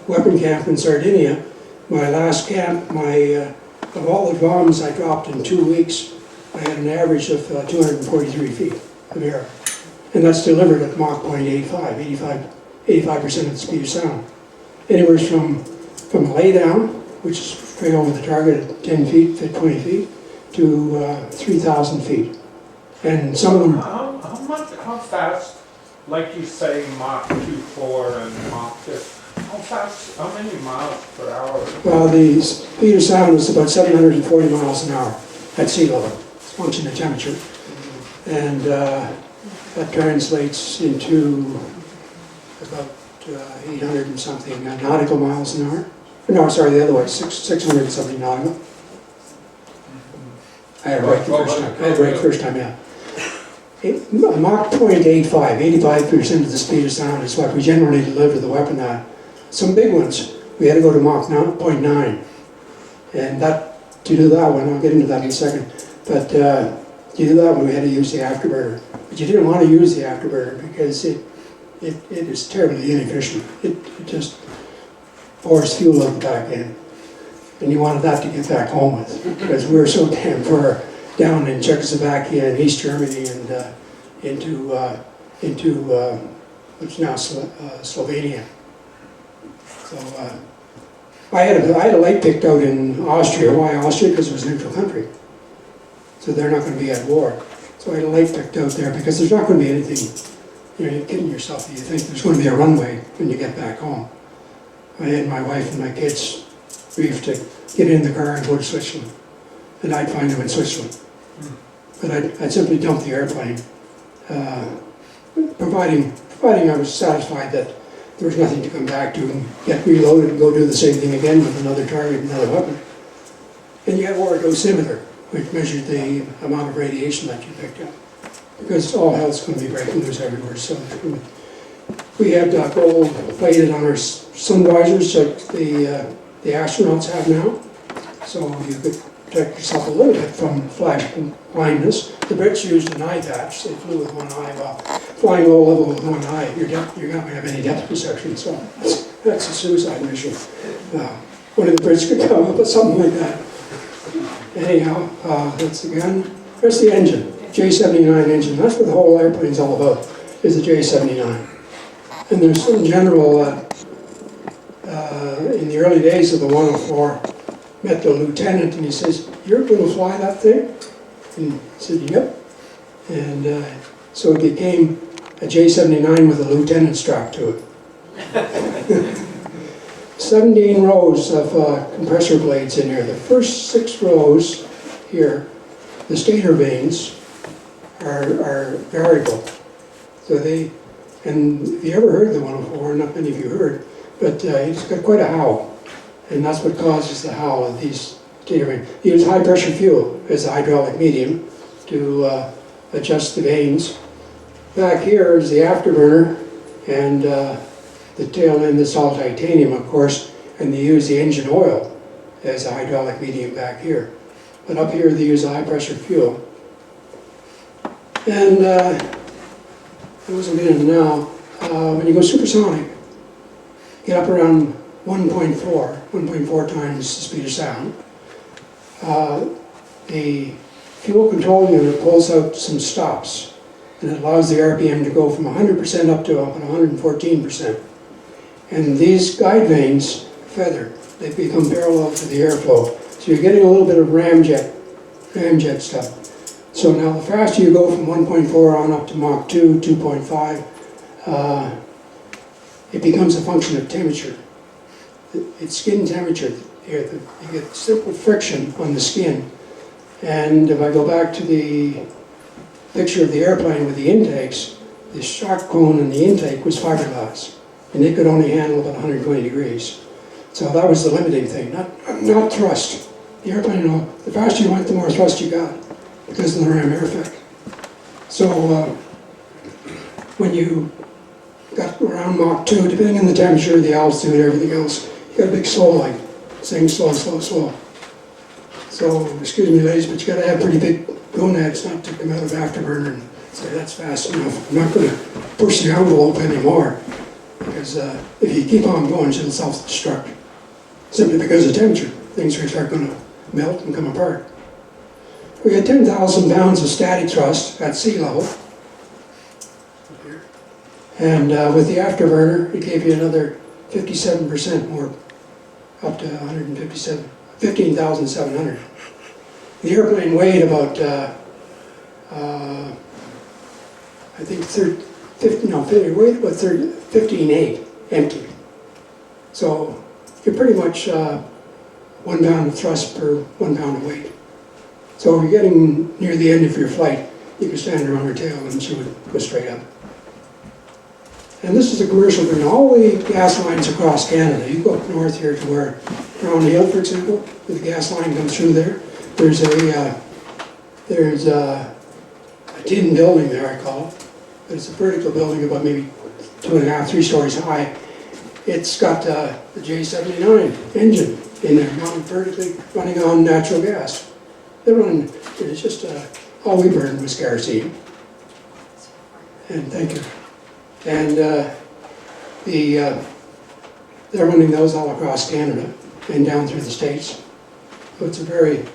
weapon camp in Sardinia, my last camp, of all the bombs I dropped in 2 weeks, I had an average of 243 feet of air. And that's delivered at Mach 0.85, 85% of the speed of sound. Anywhere from lay down, which is straight over the target at 10 feet, 20 feet, to 3,000 feet. And some of them... How fast, like you say, Mach 2.4 and Mach 2, how fast, how many miles per hour? Well, the speed of sound is about 740 miles an hour at sea level. It's a function of temperature. And that translates into about 800 and something nautical miles an hour. No, sorry, the other way, 600 and something nautical. I had it right the first time. Yeah. Mach 0.85, 85% of the speed of sound is what we generally deliver the weapon at. Some big ones, we had to go to Mach 0.9. And to do that one, I'll get into that in a second, but to do that one we had to use the afterburner. But you didn't want to use the afterburner because it is terribly inefficient. It just pours fuel out the back end. And you wanted that to get back home with, because we were so damn far down in Czechoslovakia and East Germany and into what's now Slovenia. So I had a light picked out in Austria. Why Austria? Because it was a neutral country. So they're not going to be at war. So I had a light picked out there because there's not going to be anything. You're kidding yourself if you think there's going to be a runway when you get back home. I had my wife and my kids brief to get in the car and go to Switzerland. And I'd find them in Switzerland. But I'd simply dump the airplane, providing I was satisfied that there was nothing to come back to and get reloaded and go do the same thing again with another target, another weapon. And you had wore a dosimeter, which measured the amount of radiation that you picked up. Because all hell's going to be breaking loose everywhere. So we had gold plated on our sun visors like the astronauts have now. So you could protect yourself a little bit from flash blindness. The Brits used an eye patch. They flew with one eye. Well, flying low level with one eye, you're not going to have any depth perception. So that's a suicide mission. One of the Brits could come up with something like that. Anyhow, that's the gun. There's the engine, J79 engine. That's what the whole airplane's all about, is the J79. And there's some general, in the early days of the 104, met the lieutenant and he says, "You're going to fly that thing?" And he said, "Yep." And so it became a J79 with a lieutenant strapped to it. 17 rows of compressor blades in here. The first 6 rows here, the stator vanes, are variable. So and if you ever heard the 104, not many of you heard, but it's got quite a howl. And that's what causes the howl of these stator vanes. You use high pressure fuel as a hydraulic medium to adjust the vanes. Back here is the afterburner, and the tail end is all titanium, of course, and they use the engine oil as a hydraulic medium back here. But up here they use a high pressure fuel. And I wasn't getting into now. When you go supersonic, get up around 1.4 times the speed of sound. The fuel control unit pulls out some stops, and it allows the RPM to go from 100% up to about 114%. And these guide vanes feather. They become parallel to the airflow. So you're getting a little bit of ramjet stuff. So now the faster you go from 1.4 on up to Mach 2, 2.5, it becomes a function of temperature. It's skin temperature here. You get simple friction on the skin. And if I go back to the picture of the airplane with the intakes, the shock cone in the intake was fiberglass. And it could only handle about 120 degrees. So that was the limiting thing, not thrust. The airplane, the faster you went, the more thrust you got, because of the ram air effect. So when you got around Mach 2, depending on the temperature, the altitude, everything else, you got a big slow line, saying slow, slow, slow. So, excuse me ladies, but you got to have pretty big gonads not to come out of afterburner and say that's fast enough. I'm not going to push the envelope anymore. Because if you keep on going, it'll self-destruct. Simply because of temperature. Things are going to melt and come apart. We had 10,000 pounds of static thrust at sea level. And with the afterburner, it gave you another 57% more, up to 15,700. The airplane weighed about, I think, 15.8 empty. So you're pretty much 1 pound of thrust per 1 pound of weight. So if you're getting near the end of your flight, you can stand her on her tail and she would go straight up. And this is a commercial green. All the gas lines across Canada, you go up north here to where Brown Hill, for example, where the gas line comes through there, there's a tin building there, I call it. It's a vertical building about maybe 2.5, 3 stories high. It's got the J79 engine in there, mounted vertically, running on natural gas. It's just, all we burned was kerosene. And thank you. And they're running those all across Canada and down through the States. So it's a very,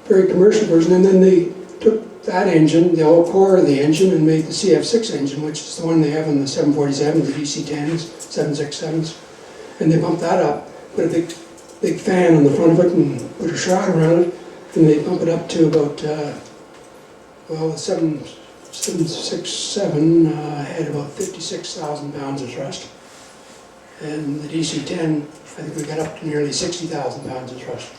very commercial version. And then they took that engine, the old core of the engine, and made the CF6 engine, which is the one they have in the 747s, the DC-10s, 767s. And they bumped that up, put a big fan on the front of it and put a shroud around it, and they bump it up to about, the 767 had about 56,000 pounds of thrust. And the DC-10, I think we got up to nearly 60,000 pounds of thrust.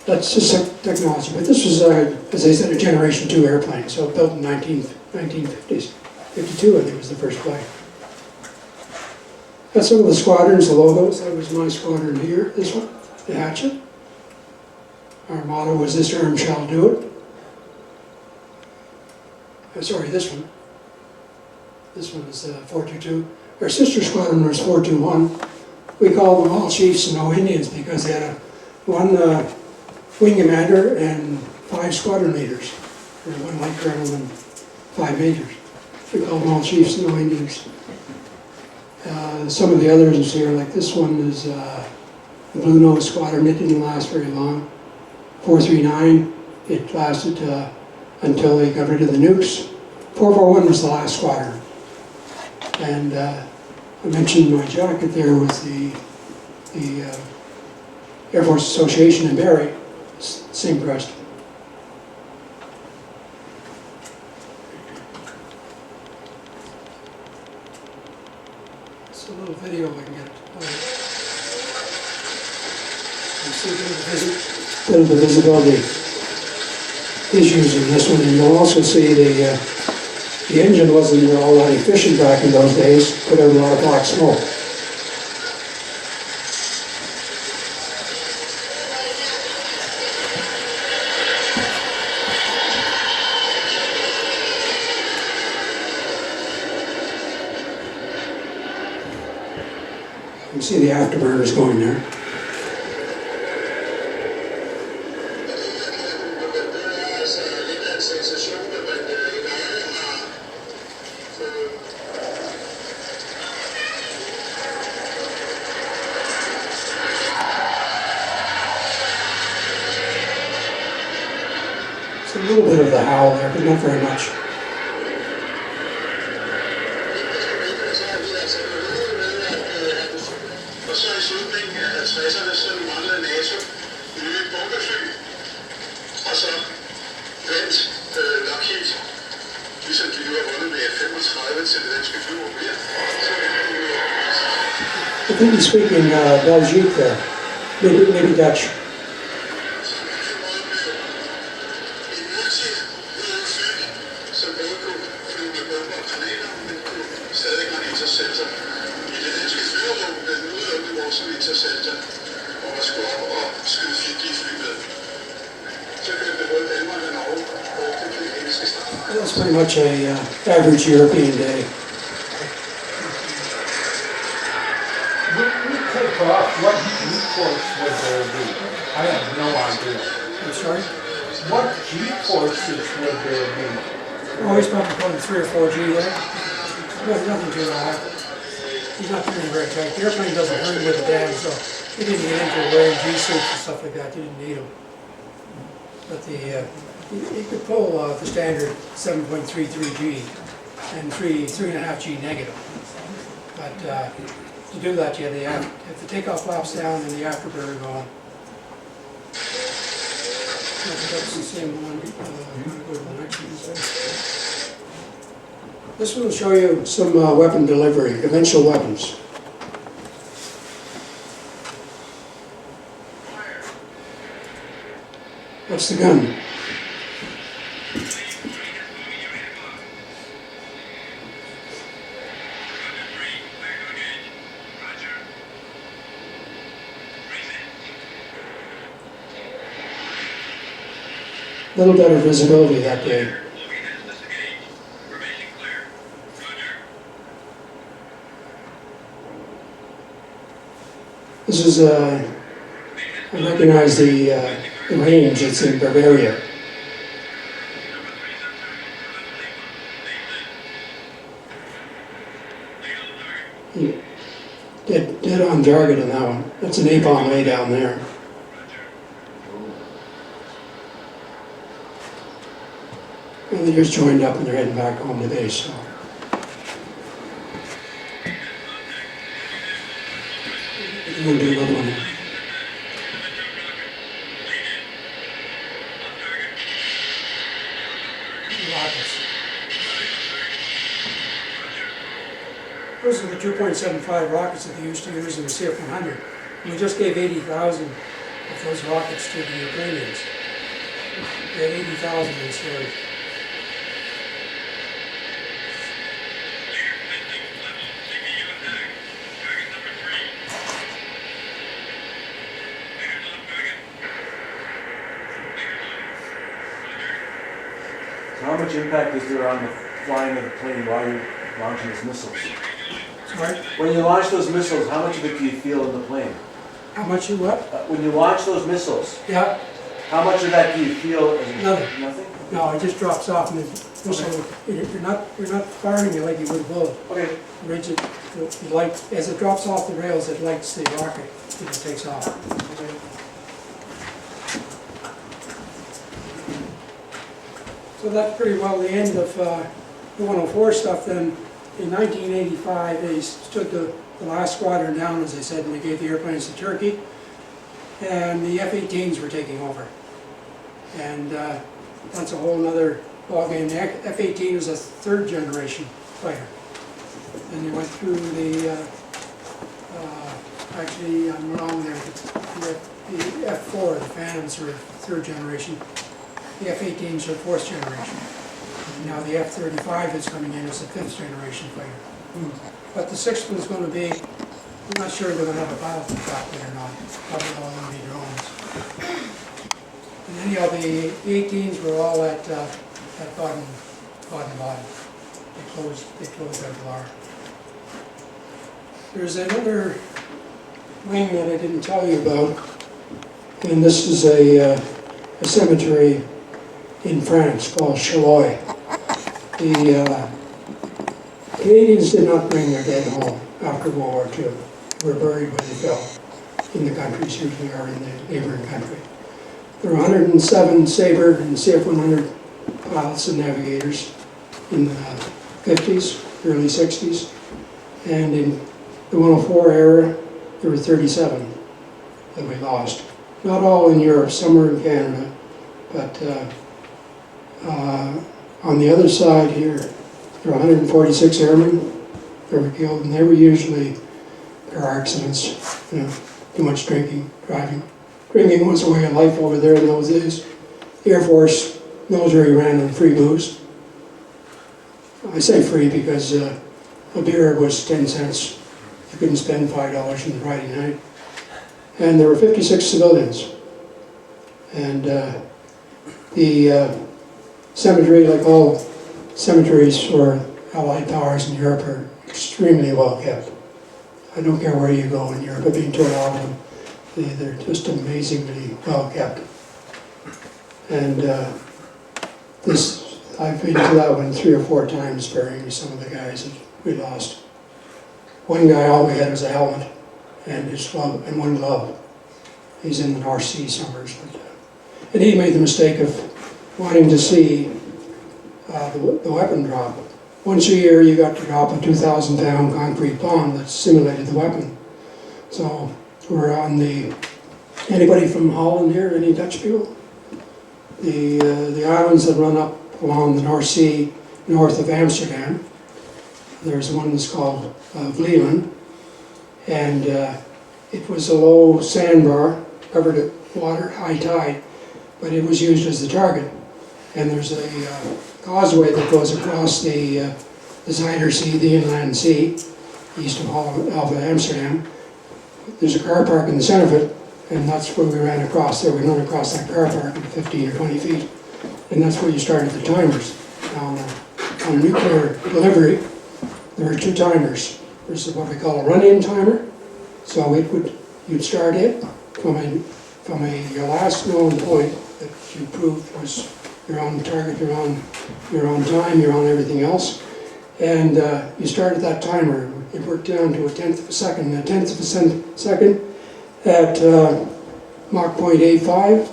That's just technology, but this was, as I said, a Generation 2 airplane, so built in 1950s. 52, I think, was the first flight. That's some of the squadrons, the logos. That was my squadron here, this one, the Hatchet. Our motto was, "This arm shall do it." Sorry, this one. This one is 422. Our sister squadron was 421. We called them all chiefs and no Indians because they had one wing commander and 5 squadron leaders. Or 1 light colonel and 5 majors. We called them all chiefs and no Indians. Some of the others here, like this one, is The Blue Nose Squadron, it didn't last very long. 439, it lasted until they got rid of the nukes. 441 was the last squadron. And I mentioned my jacket there was the Air Force Association in Barrie, same crest. It's a little video I can get. You see a bit of the visibility issues in this one, and you'll also see the engine wasn't all that efficient back in those days, put out a lot of black smoke. You can see the afterburners going there. A little bit of the howl there, but not very much. Og så i slutningen af 50'erne, så manglede NATO nye bunkerfly. Og så vandt Lockheed, ligesom de nu har vundet med F-35 til det danske flyvåben. I think he's speaking Belgique there, maybe Dutch. That's pretty much a average European day. When you take off, what G-force would there be? I have no idea. I'm sorry? What G-forces would there be? Oh, he's probably putting 3 or 4 G there. Nothing too high. He's not turning very tight. The airplane doesn't hurt with the dam, so he didn't get into wearing G-suits and stuff like that. You didn't need them. But he could pull the standard 7.33 G and 3.5 G negative. But to do that, you have the takeoff flaps down and the afterburner going. That's the same one. I'm going to go to the next one. This one will show you some weapon delivery, conventional weapons. That's the gun. A little better visibility that day. This is, I recognize the range, it's in Bavaria. Dead on target on that one. That's an napalm way down there. And they're just joined up and they're heading back home to base. So. I'm going to do another one. Rockets. Those are the 2.75 rockets that they used to use in the CF-100. And we just gave 80,000 of those rockets to the Ukrainians. They had 80,000 in storage. How much impact is there on the flying of the plane while you're launching those missiles? Sorry? When you launch those missiles, how much of it do you feel in the plane? How much you what? When you launch those missiles, Yeah, how much of that do you feel? Nothing. Nothing? no, it just drops off and so you're not firing it like you would a bullet. Okay. Rigid, It light, as it drops off the rails, it lights the rocket and it takes off. So that's pretty well the end of the 104 stuff. Then in 1985, they stood the last squadron down, as I said, and they gave the airplanes to Turkey. And the F-18s were taking over. And that's a whole other ballgame. The F-18 was a third generation fighter. And they went through the, actually I'm wrong there, the F-4, the Phantoms were third generation. The F-18s are fourth generation. Now the F-35 is coming in as a fifth generation fighter. But the sixth one's going to be, I'm not sure they're going to have a battlefield cockpit or not. Probably all going to be drones. And anyhow, the 18s were all at bottom. They closed their bar. There's another wing that I didn't tell you about, and this is a cemetery in France called Chaillot. The Canadians did not bring their dead home after World War II. They were buried where they fell, in the countries usually, or in the neighboring country. There were 107 Sabre and CF-100 pilots and navigators in the 50s, early 60s, and in the 104 era, there were 37 that we lost. Not all in Europe, some were in Canada, but on the other side here, there were 146 airmen that were killed, and they were usually car accidents, too much drinking, driving. Drinking was a way of life over there in those days. The Air Force military ran on free booze. I say free because a beer was 10 cents. You couldn't spend $5 on Friday night. And there were 56 civilians. And the cemetery, like all cemeteries for Allied powers in Europe, are extremely well kept. I don't care where you go in Europe, I've been to all of them. They're just amazingly well kept. And I've been to that one 3 or 4 times, burying some of the guys that we lost. One guy, all we had was a helmet and his glove, and one glove. He's in the North Sea somewhere. And he made the mistake of wanting to see the weapon drop. Once a year you got to drop a 2,000-pound concrete bomb that simulated the weapon. So we're on the, anybody from Holland here, any Dutch people? The islands that run up along the North Sea north of Amsterdam. There's one that's called Vlieland, and it was a low sandbar, covered at water, high tide, but it was used as the target. And there's a causeway that goes across the Zuiderzee, the inland sea, east of Alphen Amsterdam. There's a car park in the center of it, and that's where we ran across there. We ran across that car park at 15 or 20 feet, and that's where you started the timers. Now, on a nuclear delivery, there are 2 timers. There's what we call a run-in timer, so you'd start it from your last known point that you proved was your own target, your own time, your own everything else, and you started that timer. It worked down to 1/10 of a second. A 1/10 of a second at Mach 0.85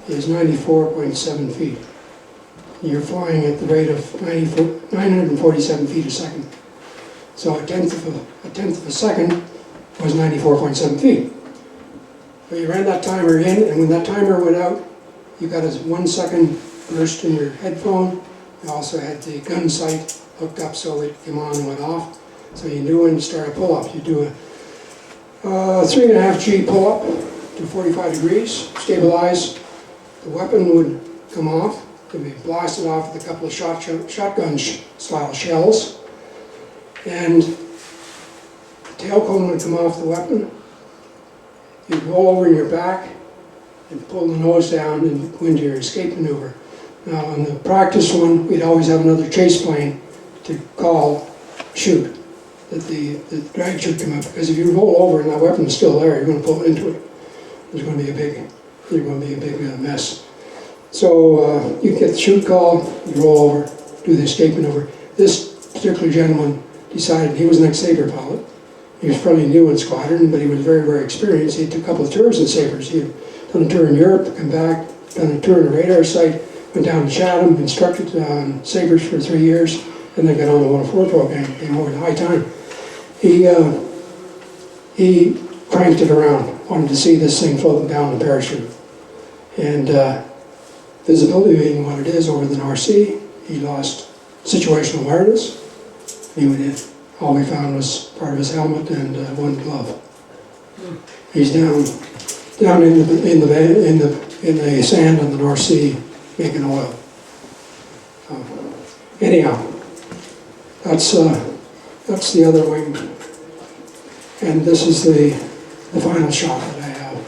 is 94.7 feet. You're flying at the rate of 947 feet a second. So a tenth of a second was 94.7 feet. So you ran that timer in, and when that timer went out, you got a 1 second burst in your headphone. You also had the gun sight hooked up so it came on and went off. So you knew when to start a pull-up. You do a 3.5 G pull-up to 45 degrees, stabilize. The weapon would come off. It would be blasted off with a couple of shotgun-style shells. And the tail cone would come off the weapon. You'd roll over in your back and pull the nose down and go into your escape maneuver. Now, on the practice one, we'd always have another chase plane to call shoot, that the drag should come up, because if you roll over and that weapon is still there, you're going to pull into it. There's going to be a big mess. So you get the shoot call, you roll over, do the escape maneuver. This particular gentleman decided, he was an ex-Sabre pilot, He was fairly new in squadron, but he was very, very experienced. He took a couple of tours in Sabres. He had done a tour in Europe, come back, done a tour in a radar site, went down to Chatham, instructed on Sabres for 3 years, and then got on the 104 program, came over to high time. He cranked it around, wanted to see this thing floating down the parachute. And visibility being what it is over the North Sea, he lost situational awareness. All we found was part of his helmet and one glove. He's down in the sand on the North Sea making oil. Anyhow, that's the other wing, and this is the final shot that I have.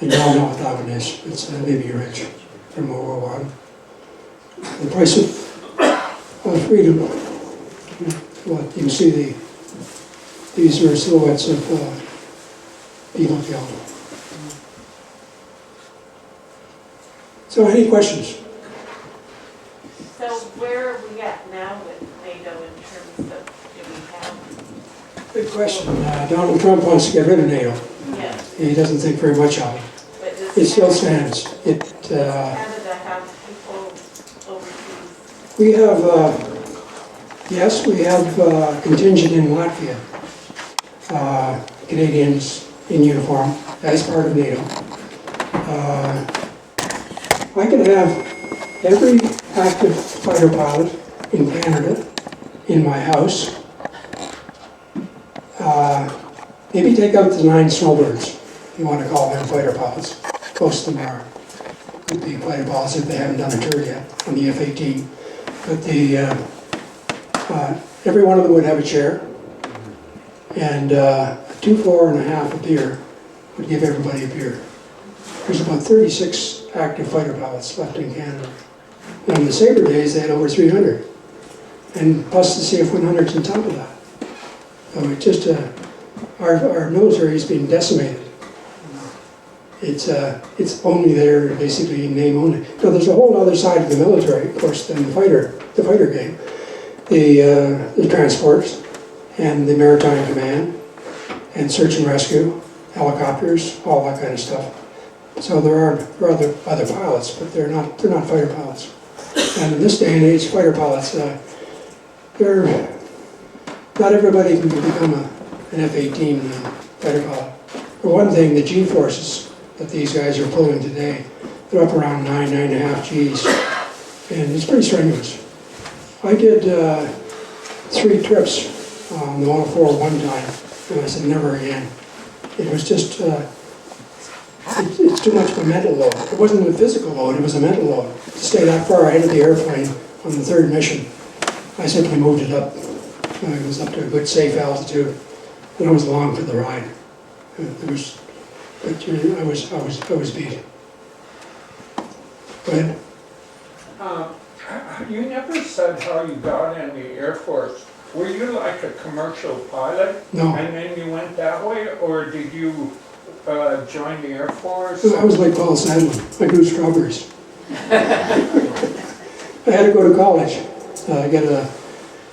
And you all know what that one is. It's a Libby Ridge from World War I. The price of freedom. Well, you can see these are silhouettes of people killed. So any questions? So where are we at now with NATO in terms of, do we have, Good question. Donald Trump wants to get rid of NATO. yeah, He doesn't think very much of it. but does It still Canada stands. Canada have people overseas? We have, yes, we have contingent in Latvia, Canadians in uniform as part of NATO. I can have every active fighter pilot in Canada in my house. Maybe take out the 9 snowbirds, if you want to call them fighter pilots. Most of them would be fighter pilots if they haven't done a tour yet on the F-18. But every one of them would have a chair, and 2 4.5 a beer would give everybody a beer. There's about 36 active fighter pilots left in Canada. Now in the Sabre days, they had over 300, and plus the CF-100s on top of that. So it just our military has been decimated. It's only there basically in name only. Now there's a whole other side of the military, of course, than the fighter game. The transports and the maritime command and search and rescue, helicopters, all that kind of stuff. So there are other pilots, but they're not fighter pilots. And in this day and age, fighter pilots, not everybody can become an F-18 fighter pilot. For one thing, the G forces that these guys are pulling today, they're up around 9.5 Gs, and it's pretty strenuous. I did 3 trips on the 104 one time, and I said never again. It was just, it's too much of a mental load. It wasn't a physical load, it was a mental load. To stay that far ahead of the airplane on the 3rd mission, I simply moved it up. It was up to a good safe altitude, and I was along for the ride. I was beat. Go ahead. You never said how you got in the Air Force. Were you like a commercial pilot? No. And then you went that way, or did you join the Air Force? I was like Paul Sandlin. I grew strawberries. I had to go to college, get a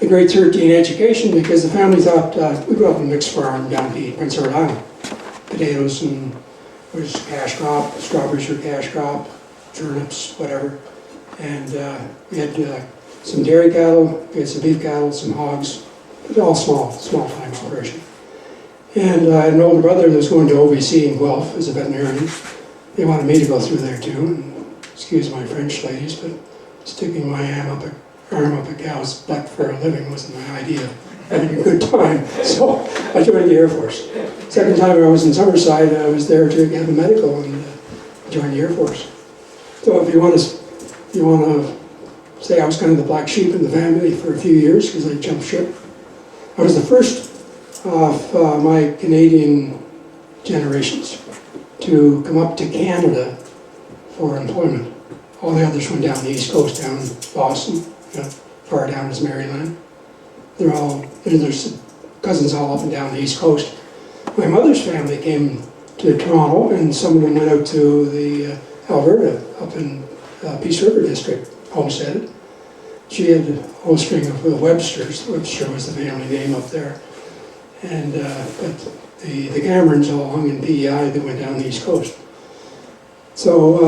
grade 13 education because the family thought, we grew up in a mixed farm down in Prince Edward Island. Potatoes and was cash crop, strawberries were cash crop, turnips, whatever. And we had some dairy cattle, we had some beef cattle, some hogs, but all small time operation. And I had an older brother that was going to OVC in Guelph as a veterinarian. They wanted me to go through there too, and excuse my French ladies, but sticking my arm up a cow's butt for a living wasn't my idea. Having a good time, so I joined the Air Force. Second time I was in Summerside, I was there to have a medical and join the Air Force. So if you want to say I was kind of the black sheep in the family for a few years because I jumped ship. I was the first of my Canadian generations to come up to Canada for employment. All the others went down the East Coast, down in Boston, far down as Maryland. There's cousins all up and down the East Coast. My mother's family came to Toronto, and some of them went out to the Alberta, up in Peace River District, homesteaded. She had a whole string of Websters. Webster was the family name up there. And, but the Camerons all hung in PEI that went down the East Coast. So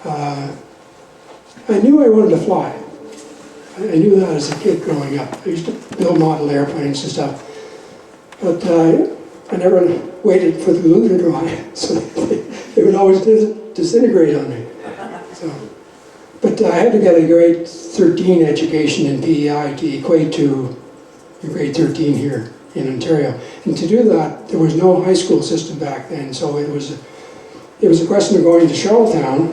I knew I wanted to fly. I knew that as a kid growing up. I used to build model airplanes and stuff. But I never waited for the glue to dry, so they would always disintegrate on me. So, but I had to get a grade 13 education in PEI to equate to a grade 13 here in Ontario. And to do that, there was no high school system back then, so it was a question of going to Charlottetown,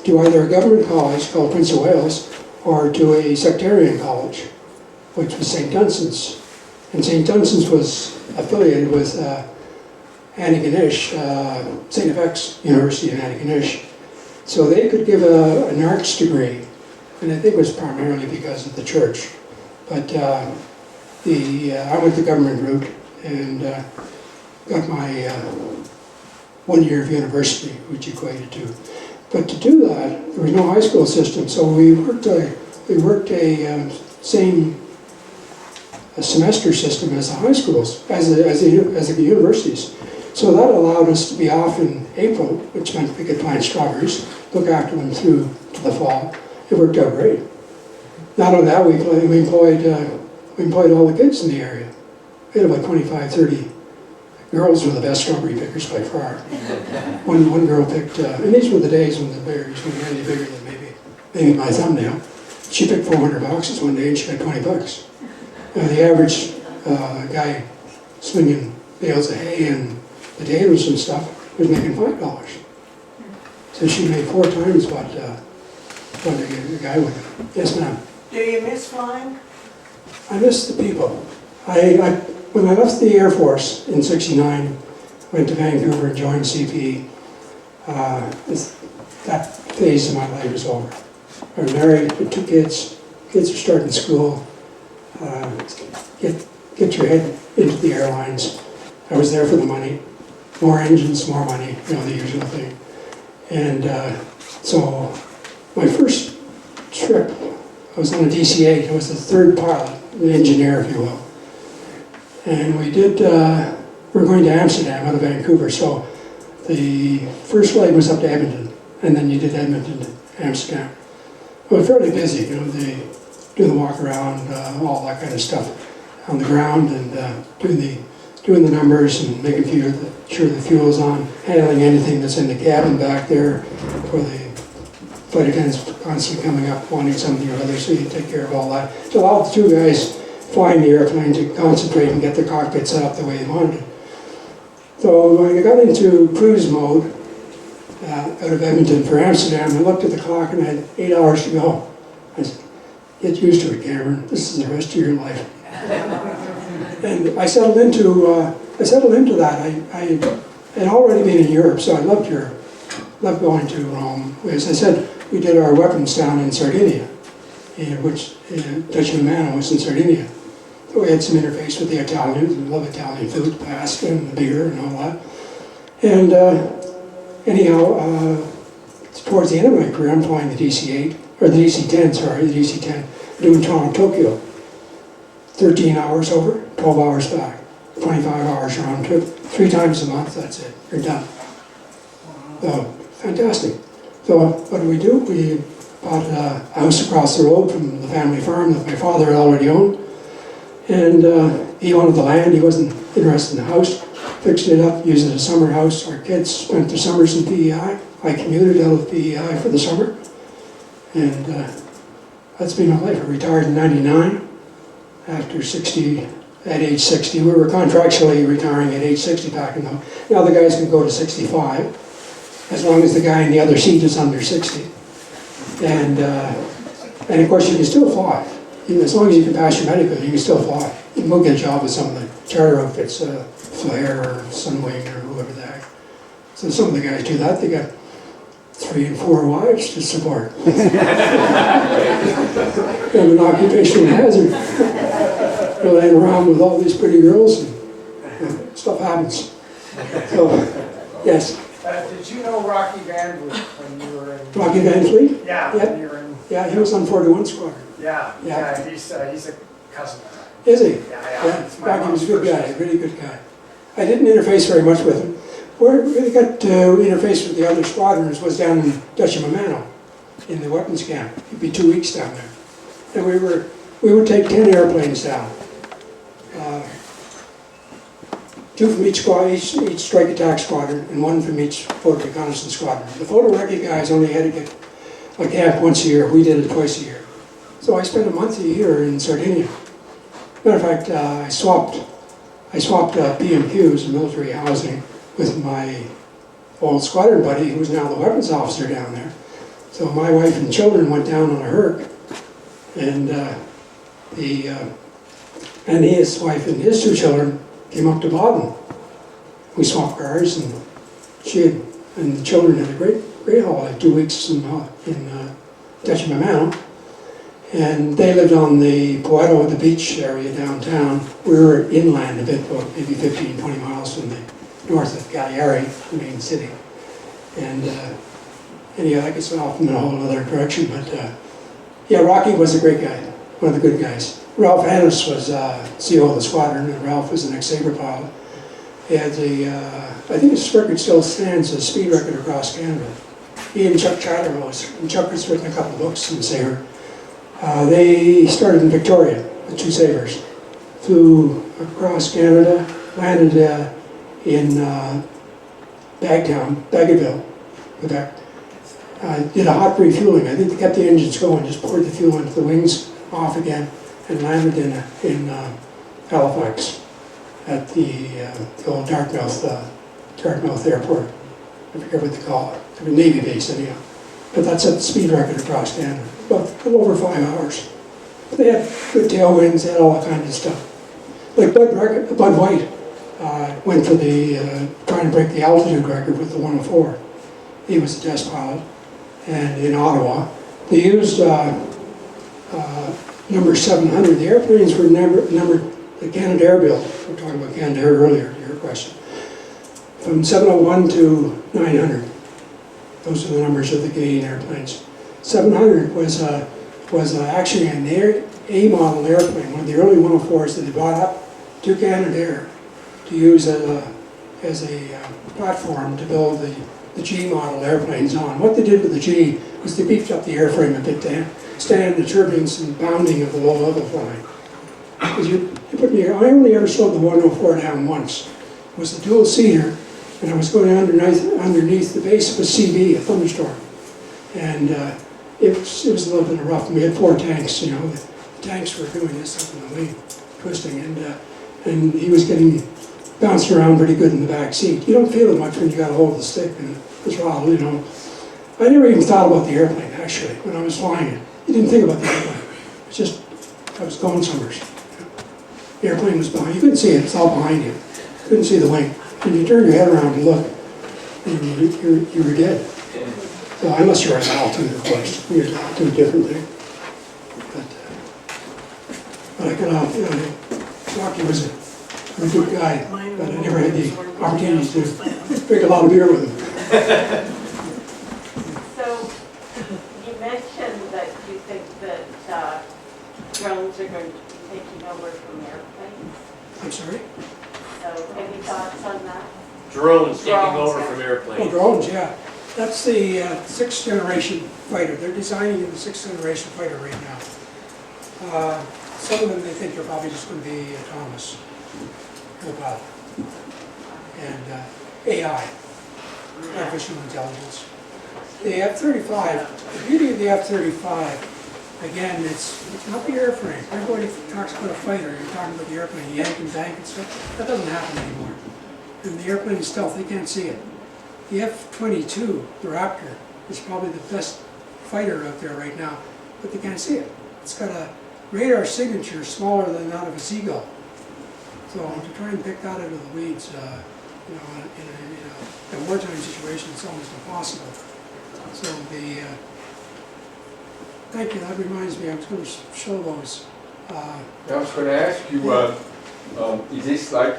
to either a government college called Prince of Wales, or to a sectarian college, which was St. Dunstan's. And St. Dunstan's was affiliated with Antigonish, St. FX University in Antigonish. So they could give an arts degree, and I think it was primarily because of the church. But I went the government route and got my 1 year of university, which equated to. But to do that, there was no high school system, so we worked a same semester system as the high schools, as the universities. So that allowed us to be off in April, which meant we could plant strawberries, look after them through to the fall. It worked out great. Not only that, we employed all the kids in the area. We had about 25, 30 girls were the best strawberry pickers by far. One girl picked, and these were the days when the berries were really bigger than maybe my thumbnail. She picked 400 boxes one day and she got 20 bucks. The average guy swinging bales of hay and potatoes and stuff was making $5. So she made 4 times what the guy would. Yes, ma'am. Do you miss flying? I miss the people. When I left the Air Force in '69, went to Vancouver and joined CP. That phase of my life is over. I was married with 2 kids. Kids are starting school. Get your head into the airlines. I was there for the money. More engines, more money, the usual thing. And so my first trip, I was on a DC-8. I was the 3rd pilot, the engineer, if you will. And we were going to Amsterdam out of Vancouver, so the first flight was up to Edmonton, and then you did Edmonton to Amsterdam. It was fairly busy, they do the walk around, all that kind of stuff on the ground, and doing the numbers and making sure the fuel's on, handling anything that's in the cabin back there, for the flight attendants constantly coming up wanting something or other, so you take care of all that. To allow the 2 guys flying the airplane to concentrate and get the cockpit set up the way they wanted it. So when I got into cruise mode out of Edmonton for Amsterdam, I looked at the clock and I had 8 hours to go. I said, get used to it, Cameron. This is the rest of your life. And I settled into that. I had already been in Europe, so I loved Europe. Loved going to Rome. As I said, we did our weapons down in Sardinia, which Dutch Humano was in Sardinia. So we had some interface with the Italians. We love Italian food, pasta and the beer and all that. And anyhow, towards the end of my career, I'm flying the DC-8, or the DC-10, sorry, the DC-10, doing Toronto, Tokyo. 13 hours over, 12 hours back, 25 hours round trip, 3 times a month, that's it, you're done. So, fantastic. So what do? We bought a house across the road from the family farm that my father had already owned. And he wanted the land, he wasn't interested in the house. Fixed it up, used it as a summer house. Our kids spent their summers in PEI. I commuted out of PEI for the summer. And that's been my life. I retired in '99 after 60, at age 60. We were contractually retiring at age 60 back in the... Now the guys can go to 65, as long as the guy in the other seat is under 60. And of course you can still fly. As long as you can pass your medical, you can still fly. You can go get a job with some of the charter outfits, Flair or Sunwing or whoever the heck. So some of the guys do that. They got 3 and 4 wives to support. And an occupational hazard. You're laying around with all these pretty girls and stuff happens. So, yes. Did you know Rocky Van when you were in... Rocky Van Fleet? Yeah, Yep. when you were in... Yeah, he was on 41 Squadron. Yeah, he's a cousin of mine. Is he? Yeah, it's my Rocky was a mom's good guy, first a really good guy. I didn't interface very much with him. Where we got to interface with the other squadrons was down in Dutchamamano, in the weapons camp. It'd be 2 weeks down there. And we would take 10 airplanes down. 2 from each squad, each strike attack squadron, and 1 from each photo reconnaissance squadron. The photo recce guys only had to get a camp once a year. We did it twice a year. So I spent a month a year in Sardinia. Matter of fact, I swapped PMQs, military housing, with my old squadron buddy, who's now the weapons officer down there. So my wife and children went down on a Herc, and his wife and his 2 children came up to Baden. We swapped cars, and and the children had a great holiday, 2 weeks in Dutchamamano. And they lived on the Poeto, the beach area downtown. We were inland a bit, about maybe 15, 20 miles from the north of Cagliari, the main city. And anyhow, that gets off in a whole other direction. But yeah, Rocky was a great guy, one of the good guys. Ralph Annis was CO of the squadron, and Ralph was an ex-Sabre pilot. He had I think his record still stands, a speed record across Canada. He and Chuck Chattermose, and Chuck has written a couple of books in Sabre. They started in Victoria, the 2 Sabres, flew across Canada, landed in Bagotville, Quebec. Did a hot refueling. I think they kept the engines going, just poured the fuel into the wings, off again, and landed in Halifax at the old Dartmouth Airport. I forget what they call it. It's a Navy base anyhow. But that's at the speed record across Canada. About a little over 5 hours. But they had good tailwinds, they had all that kind of stuff. Like Bud White went for trying to break the altitude record with the 104. He was a test pilot. And in Ottawa, they used number 700. The airplanes were numbered, the Canadair build. We were talking about Canadair earlier, to your question. From 701 to 900. Those are the numbers of the Canadian airplanes. 700 was actually an A model airplane, one of the early 104s that they brought up to Canadair to use as a platform to build the G model airplanes on. What they did with the G was they beefed up the airframe a bit to stand the turbulence and bounding of the low level flying. Because I only ever slowed the 104 down once. It was the dual seater, and I was going underneath the base of a CB, a thunderstorm. And it was a little bit rough. And we had 4 tanks, you know. The tanks were doing this up in the wing, twisting, and he was getting bounced around pretty good in the back seat. You don't feel it much when you got a hold of the stick and the throttle, you know. I never even thought about the airplane, actually, when I was flying it. You didn't think about the airplane. It's just, I was going somewhere. The airplane was behind. You couldn't see it. It's all behind you. You couldn't see the wing. And you turn your head around and look, and you were dead. So unless you're at altitude, of course. You're at altitude, different thing. But I got off, Rocky was a good guy, but I never had the opportunity to drink a lot of beer with him. So you mentioned that you think that drones are going to be taking over from airplanes. I'm sorry? So any thoughts on that? Drones taking Drones, over yeah. from Oh, airplanes. drones, yeah. That's the 6th generation fighter. They're designing the 6th generation fighter right now. Some of them they think are probably just going to be autonomous, co-pilot, and AI, artificial intelligence. The F-35, the beauty of the F-35, again, it's not the airframe. Everybody talks about a fighter, you're talking about the airplane, yank and bank and stuff. That doesn't happen anymore. And the airplane is stealth, they can't see it. The F-22, the Raptor, is probably the best fighter out there right now, but they can't see it. It's got a radar signature smaller than that of a seagull. So to try and pick that out of the weeds, you know, in a wartime situation, it's almost impossible. So thank you, that reminds me, I was going to show those. I was going to ask you, is this like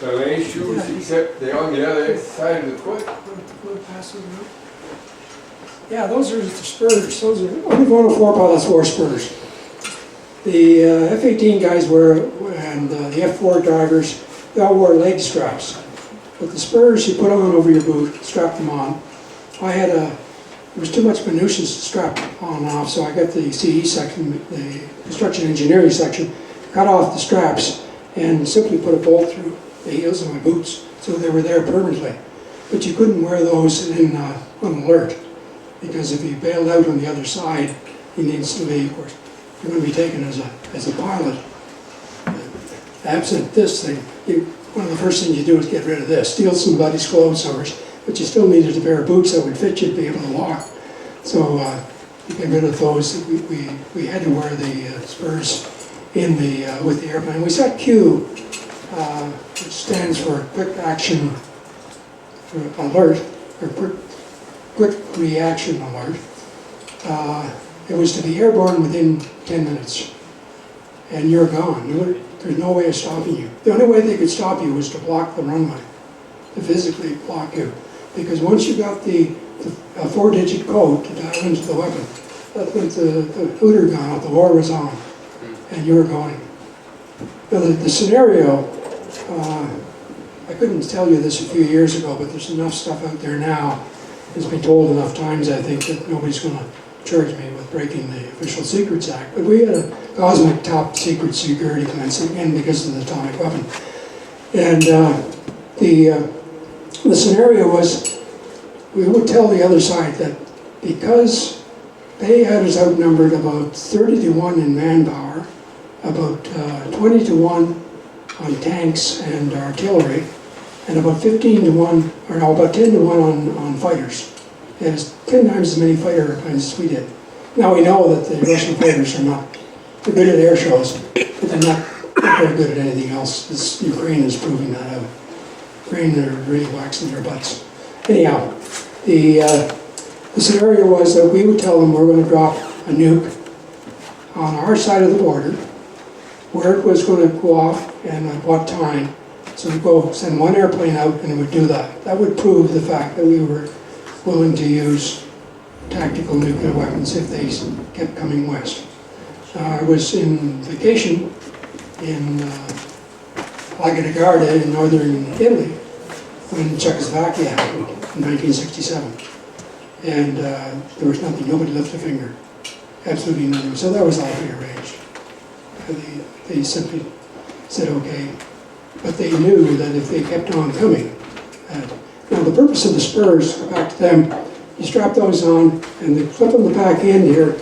ballet shoes, Yeah. except they're on the other side of the foot? Yeah, those are the spurs. Those are only 104 pilots wore spurs. The F-18 guys and the F-4 drivers, they all wore leg straps. But the spurs you put on over your boot, strap them on. There was too much minutiae to strap on and off, so I got the CE section, the construction engineering section, cut off the straps and simply put a bolt through the heels of my boots, so they were there permanently. But you couldn't wear those on alert, because if you bailed out on the other side, you needs to be, of course, you're going to be taken as a pilot. Absent this thing, one of the first things you do is get rid of this, steal somebody's clothes somewhere, but you still needed a pair of boots that would fit you to be able to walk. So you get rid of those. We had to wear the spurs with the airplane. We set Q, which stands for Quick Action Alert, or Quick Reaction Alert. It was to be airborne within 10 minutes, and you're gone. There's no way of stopping you. The only way they could stop you was to block the runway, to physically block you. Because once you got the 4-digit code to dial into the weapon, that meant the hooter gone off, the war was on, and you were going. Now the scenario, I couldn't tell you this a few years ago, but there's enough stuff out there now. It's been told enough times, I think, that nobody's going to charge me with breaking the Official Secrets Act. But we had a cosmic top secret security clearance, again, because of the atomic weapon. And the scenario was, we would tell the other side that because they had us outnumbered about 30 to 1 in manpower, about 20 to 1 on tanks and artillery, and about 15 to 1, or no, about 10 to 1 on fighters. It was 10 times as many fighter airplanes as we did. Now we know that the Russian fighters are not, they're good at air shows, but they're not very good at anything else. Ukraine is proving that out. Ukraine are really waxing their butts. Anyhow, the scenario was that we would tell them we're going to drop a nuke on our side of the border, where it was going to go off and at what time. So we'd go send one airplane out and it would do that. That would prove the fact that we were willing to use tactical nuclear weapons if they kept coming west. I was in vacation in Lago di Garda in northern Italy when Czechoslovakia happened in 1967. And there was nothing, nobody lifted a finger. Absolutely nothing. So that was all prearranged. They simply said okay. But they knew that if they kept on coming, now the purpose of the spurs, go back to them, you strap those on and they clip on the back end here.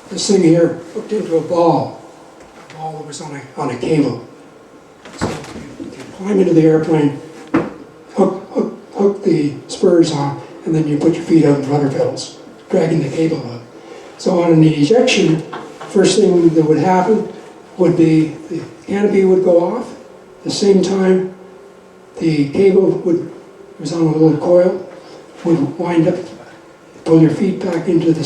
This thing here hooked into a ball that was on a cable. So you climb into the airplane, hook the spurs on, and then you put your feet out on the rudder pedals, dragging the cable out. So on an ejection, first thing that would happen would be the canopy would go off. At the same time, the cable was on a little coil, would wind up, pull your feet back into the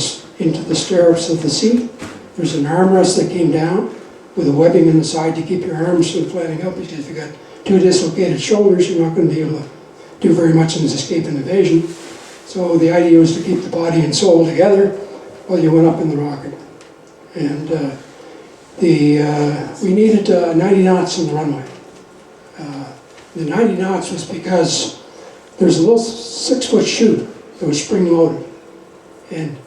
stirrups of the seat. There's an armrest that came down with a webbing in the side to keep your arms from flattening up, because if you've got two dislocated shoulders, you're not going to be able to do very much in escape and evasion. So the idea was to keep the body and soul together while you went up in the rocket. And we needed 90 knots in the runway. The 90 knots was because there's a little 6-foot chute that was spring-loaded. And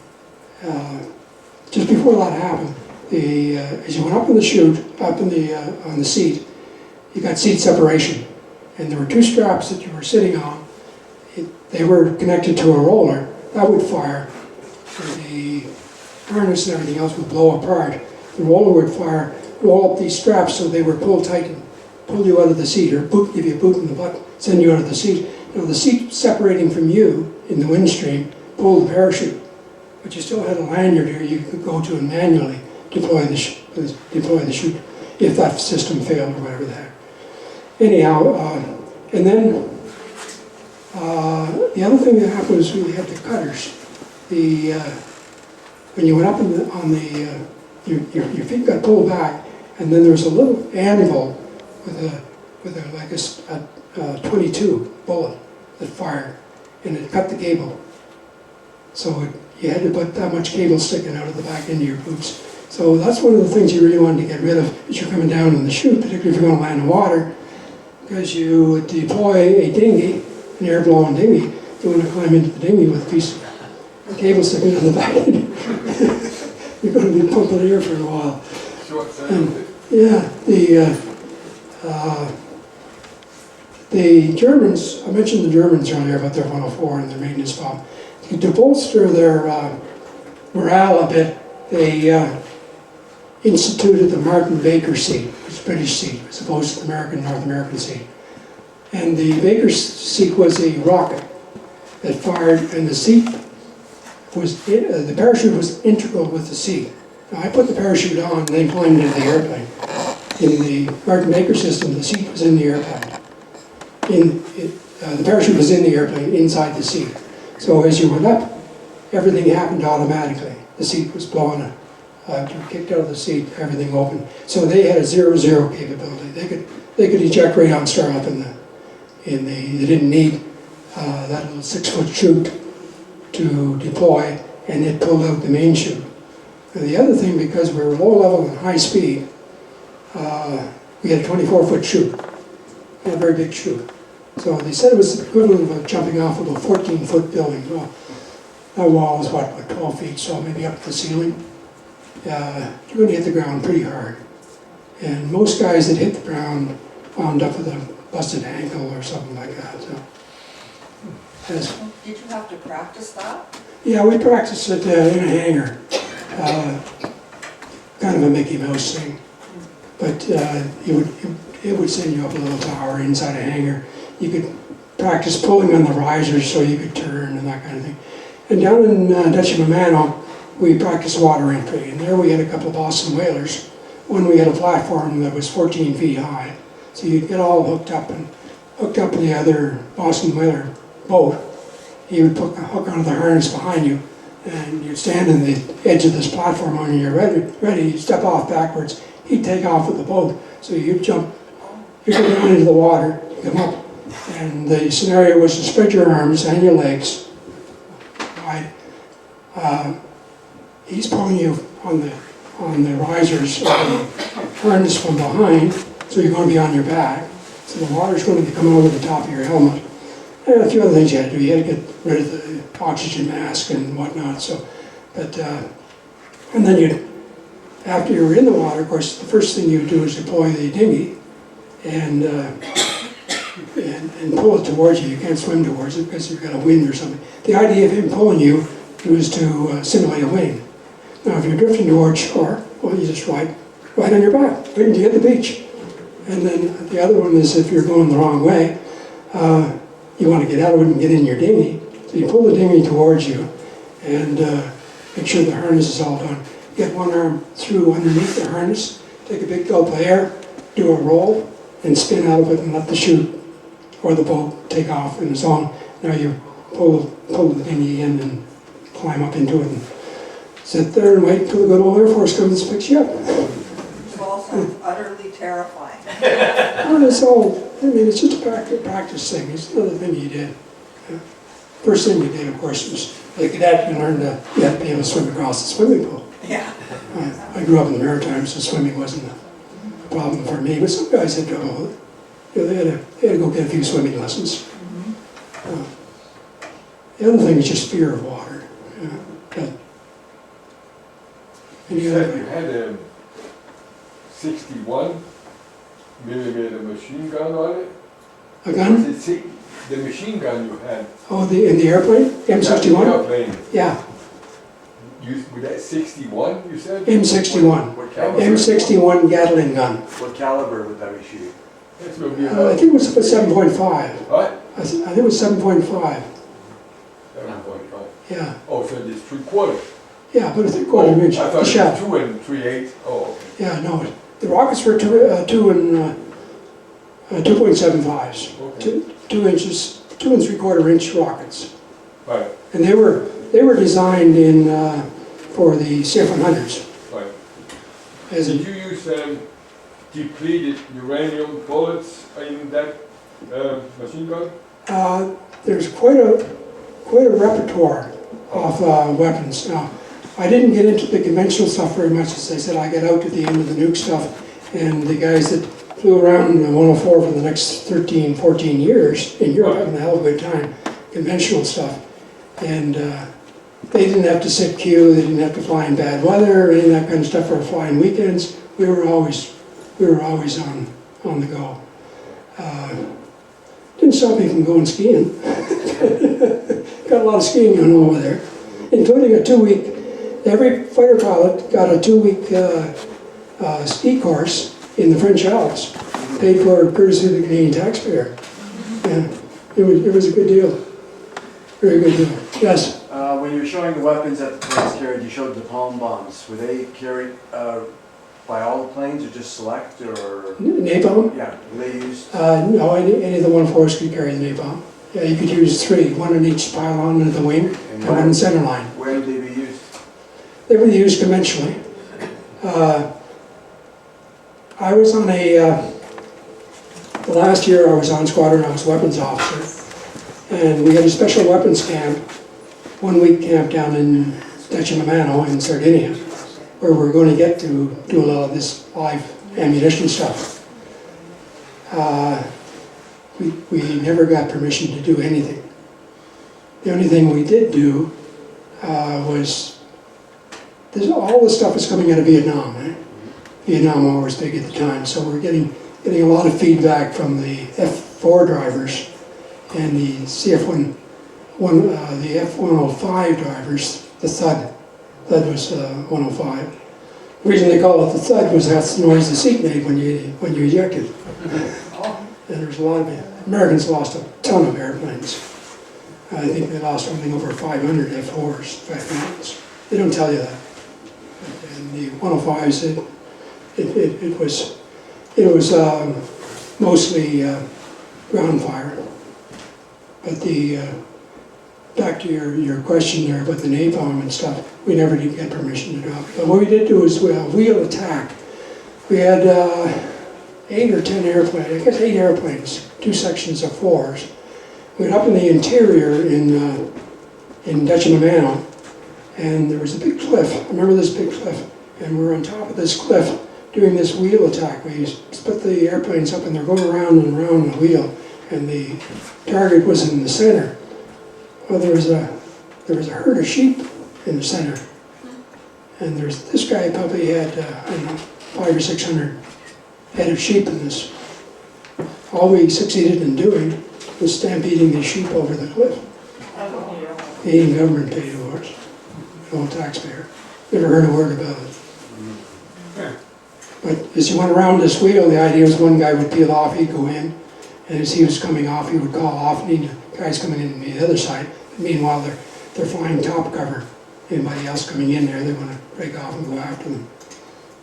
just before that happened, as you went up in the chute, up in on the seat, you got seat separation. And there were two straps that you were sitting on. They were connected to a roller. That would fire. The harness and everything else would blow apart. The roller would fire, roll up these straps so they were pulled tight and pull you out of the seat, or give you a boot in the butt, send you out of the seat. Now the seat separating from you in the windstream pulled the parachute, but you still had a lanyard here you could go to and manually deploy the chute if that system failed or whatever the heck. Anyhow, and then the other thing that happened was we had the cutters. When you went up your feet got pulled back, and then there was a little anvil with a 22 bullet that fired, and it cut the cable. So you had to put that much cable sticking out of the back end of your boots. So that's one of the things you really wanted to get rid of as you're coming down in the chute, particularly if you're going to land in water, because you would deploy a dinghy, an air-blown dinghy. You want to climb into the dinghy with a piece of cable sticking out of the back end. You're going to be pumping air for a while. Yeah, the Germans, I mentioned the Germans earlier about their 104 and their maintenance bomb. To bolster their morale a bit, they instituted the Martin Baker seat, which is British seat, as opposed to the North American seat. And the Baker seat was a rocket that fired, and the seat was, the parachute was integral with the seat. Now, I put the parachute on and then climbed into the airplane. In the Martin Baker system, the seat was in the airplane. The parachute was in the airplane, inside the seat. So as you went up, everything happened automatically. The seat was blown, you kicked out of the seat, everything opened. So they had a 0-0 capability. They could eject right on start up they didn't need that little 6-foot chute to deploy, and it pulled out the main chute. And the other thing, because we were low level and high speed, we had a 24-foot chute, and a very big chute. So they said it was the equivalent of jumping off of a 14-foot building. Well, that wall is what, 12 feet, so maybe up to the ceiling. You're going to hit the ground pretty hard. And most guys that hit the ground wound up with a busted ankle or something like that. So, Did you have to practice that? yeah, we practiced it in a hangar. Kind of a Mickey Mouse thing. But it would send you up a little tower inside a hangar. You could practice pulling on the risers so you could turn and that kind of thing. And down in Dutch Mamano, we practiced water entry, and there we had a couple of Boston whalers. One, we had a platform that was 14 feet high, so you'd get all hooked up to the other Boston whaler boat. He would put a hook onto the harness behind you, and you'd stand on the edge of this platform when you're ready, you'd step off backwards, he'd take off with the boat, so you'd go down into the water, come up, and the scenario was to spread your arms and your legs wide. He's pulling you on the risers of the harness from behind, so you're going to be on your back. So the water's going to be coming over the top of your helmet. And a few other things you had to do. You had to get rid of the oxygen mask and whatnot. So, and then after you were in the water, of course, the first thing you do is deploy the dinghy and pull it towards you. You can't swim towards it because you've got a wind or something. The idea of him pulling you was to simulate a wind. Now, if you're drifting towards shore, well, you just ride on your back, right until you hit the beach. And then the other one is if you're going the wrong way, you want to get out of it and get in your dinghy. So you pull the dinghy towards you and make sure the harness is all done. Get one arm through underneath the harness, take a big gulp of air, do a roll, and spin out of it and let the chute or the boat take off in its own. Now you pull the dinghy in and climb up into it and sit there and wait until the good old Air Force comes and picks you up. It all sounds utterly terrifying. It's just a practice thing. It's another thing you did. First thing you did, of course, was like cadet, you learned you had to be able to swim across the swimming pool. Yeah. I grew up in the Maritimes, so swimming wasn't a problem for me, but some guys had trouble with it. They had to go get a few swimming lessons. The other thing is just fear of water. You said you had a 61 millimeter machine gun on it? A gun? The machine gun you had. Oh, in the airplane? M61? The airplane. Yeah, With that 61, you said? M61. What caliber? M61 Gatling gun. What caliber would that be shooting? That's going to be I about... think it was 7.5. What? I think it was 7.5. 7.5. Yeah, Oh, so it's 3/4. yeah, but a 3/4 inch. I The thought shaft. it was 2 and 3/8. Oh, okay. Yeah, no, the rockets were 2.75s. Okay. 2 inches, 2 3/4 inch rockets. Right, And they were designed for the CF-100s. right. As Did a, you use depleted uranium bullets in that machine gun? there's quite a repertoire weapons. Now, I didn't get into the conventional stuff very much, as I said. I got out to the end of the nuke stuff, and the guys that flew around in 104 for the next 13, 14 years in Europe having a hell of a good time, conventional stuff. And they didn't have to sit queue, they didn't have to fly in bad weather, any of that kind of stuff for flying weekends. We were always on the go. Didn't stop me from going skiing. Got a lot of skiing on over there, including a 2-week, every fighter pilot got a 2-week ski course in the French Alps, paid for courtesy of the Canadian taxpayer. Yeah, it was a good deal. Very good deal. Yes? When you were showing the weapons that the planes carried, you showed the palm bombs. Were they carried by all the planes or just select, or? Napalm? Yeah, were they used? No, any of the 104s could carry the napalm. Yeah, you could use 3, one on each pylon of the wing, and one in the center line. Where would they be used? They were used conventionally. I was on the last year I was on squadron, I was weapons officer, and we had a special weapons camp, 1-week camp down in Decimamano in Sardinia, where we're going to get to do a lot of this live ammunition stuff. We never got permission to do anything. The only thing we did do was, all this stuff was coming out of Vietnam, right? Vietnam War was big at the time, so we're getting a lot of feedback from the F4 drivers and the the F105 drivers, the thud. Thud was 105. The reason they call it the thud was that's the noise the seat made when you ejected. And there's a lot of it. Americans lost a ton of airplanes. I think they lost something over 500 F4s, 500s. They don't tell you that. And the 105s, it was mostly ground fire. But back to your question there about the napalm and stuff, we never did get permission to drop it. But what we did do is wheel attack. We had 8 or 10 airplanes, I guess 8 airplanes, 2 sections of 4s. We went up in the interior in Decimamano, and there was a big cliff. I remember this big cliff, and we were on top of this cliff doing this wheel attack. We split the airplanes up, and they're going around and around the wheel, and the target was in the center. Well, there was a herd of sheep in the center, and this guy probably had I don't know, 500 or 600 head of sheep in this. All we succeeded in doing was stampeding these sheep over the cliff. The Canadian government paid for it, no taxpayer. Never heard a word about it. But as you went around this wheel, the idea was one guy would peel off, he'd go in, and as he was coming off, he would call off, and the guys coming in on the other side. Meanwhile, they're flying top cover. Anybody else coming in there, they want to break off and go after them.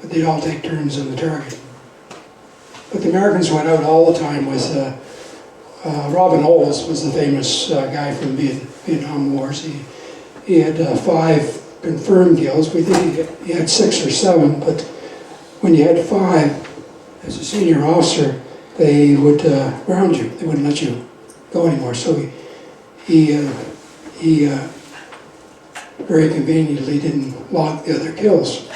But they'd all take turns on the target. But the Americans went out all the time with Robin Olds was the famous guy from Vietnam Wars. He had 5 confirmed kills. We think he had 6 or 7, but when you had 5, as a senior officer, they would ground you. They wouldn't let you go anymore. So he very conveniently didn't log the other kills.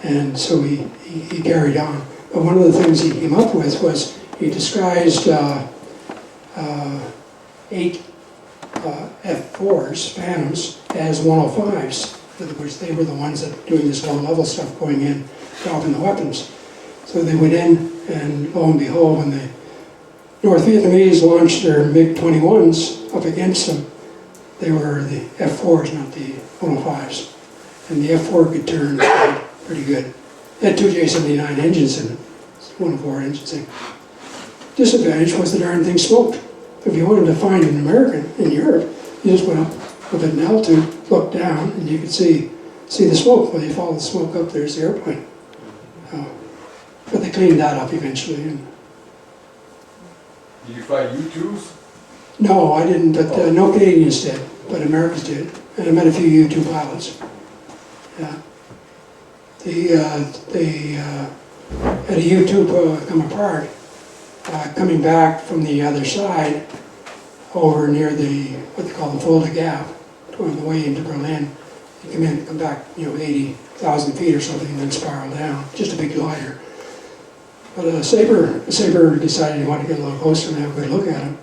And so he carried on. But one of the things he came up with was he disguised 8 F4s, Phantoms, as 105s. In other words, they were the ones that were doing this low-level stuff, going in, dropping the weapons. So they went in, and lo and behold, when the North Vietnamese launched their MiG-21s up against them, they were the F4s, not the 105s. And the F4 could turn pretty good. It had 2 J79 engines in it, 104 engines in. Disadvantage was the darn thing smoked. If you wanted to find an American in Europe, you just went up with an altitude, looked down, and you could see the smoke. Well, you follow the smoke up, there's the airplane. But they cleaned that up eventually. And Did you fly U-2s? no, I didn't, but no Canadians did, but Americans did. And I met a few U-2 pilots. Yeah. They had a U-2 come apart, coming back from the other side over near what they call the Fulda Gap, on the way into Berlin. You come back, 80,000 feet or something, and then spiral down. Just a big glider. But Sabre decided he wanted to get a little closer and have a good look at him.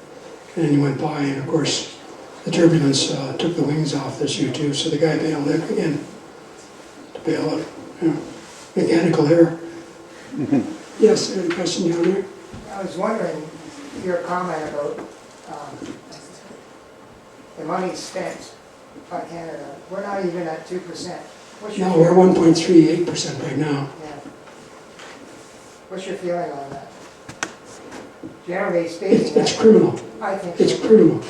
And then he went by, and of course, the turbulence took the wings off this U-2, so the guy bailed out again. To bail out, mechanical error. Yes, any question down there? I was wondering, your comment about the money spent by Canada, we're not even at 2%. No, we're 1.38% right now. Yeah. What's your feeling on that? Generally speaking, It's criminal. I think It's so. criminal.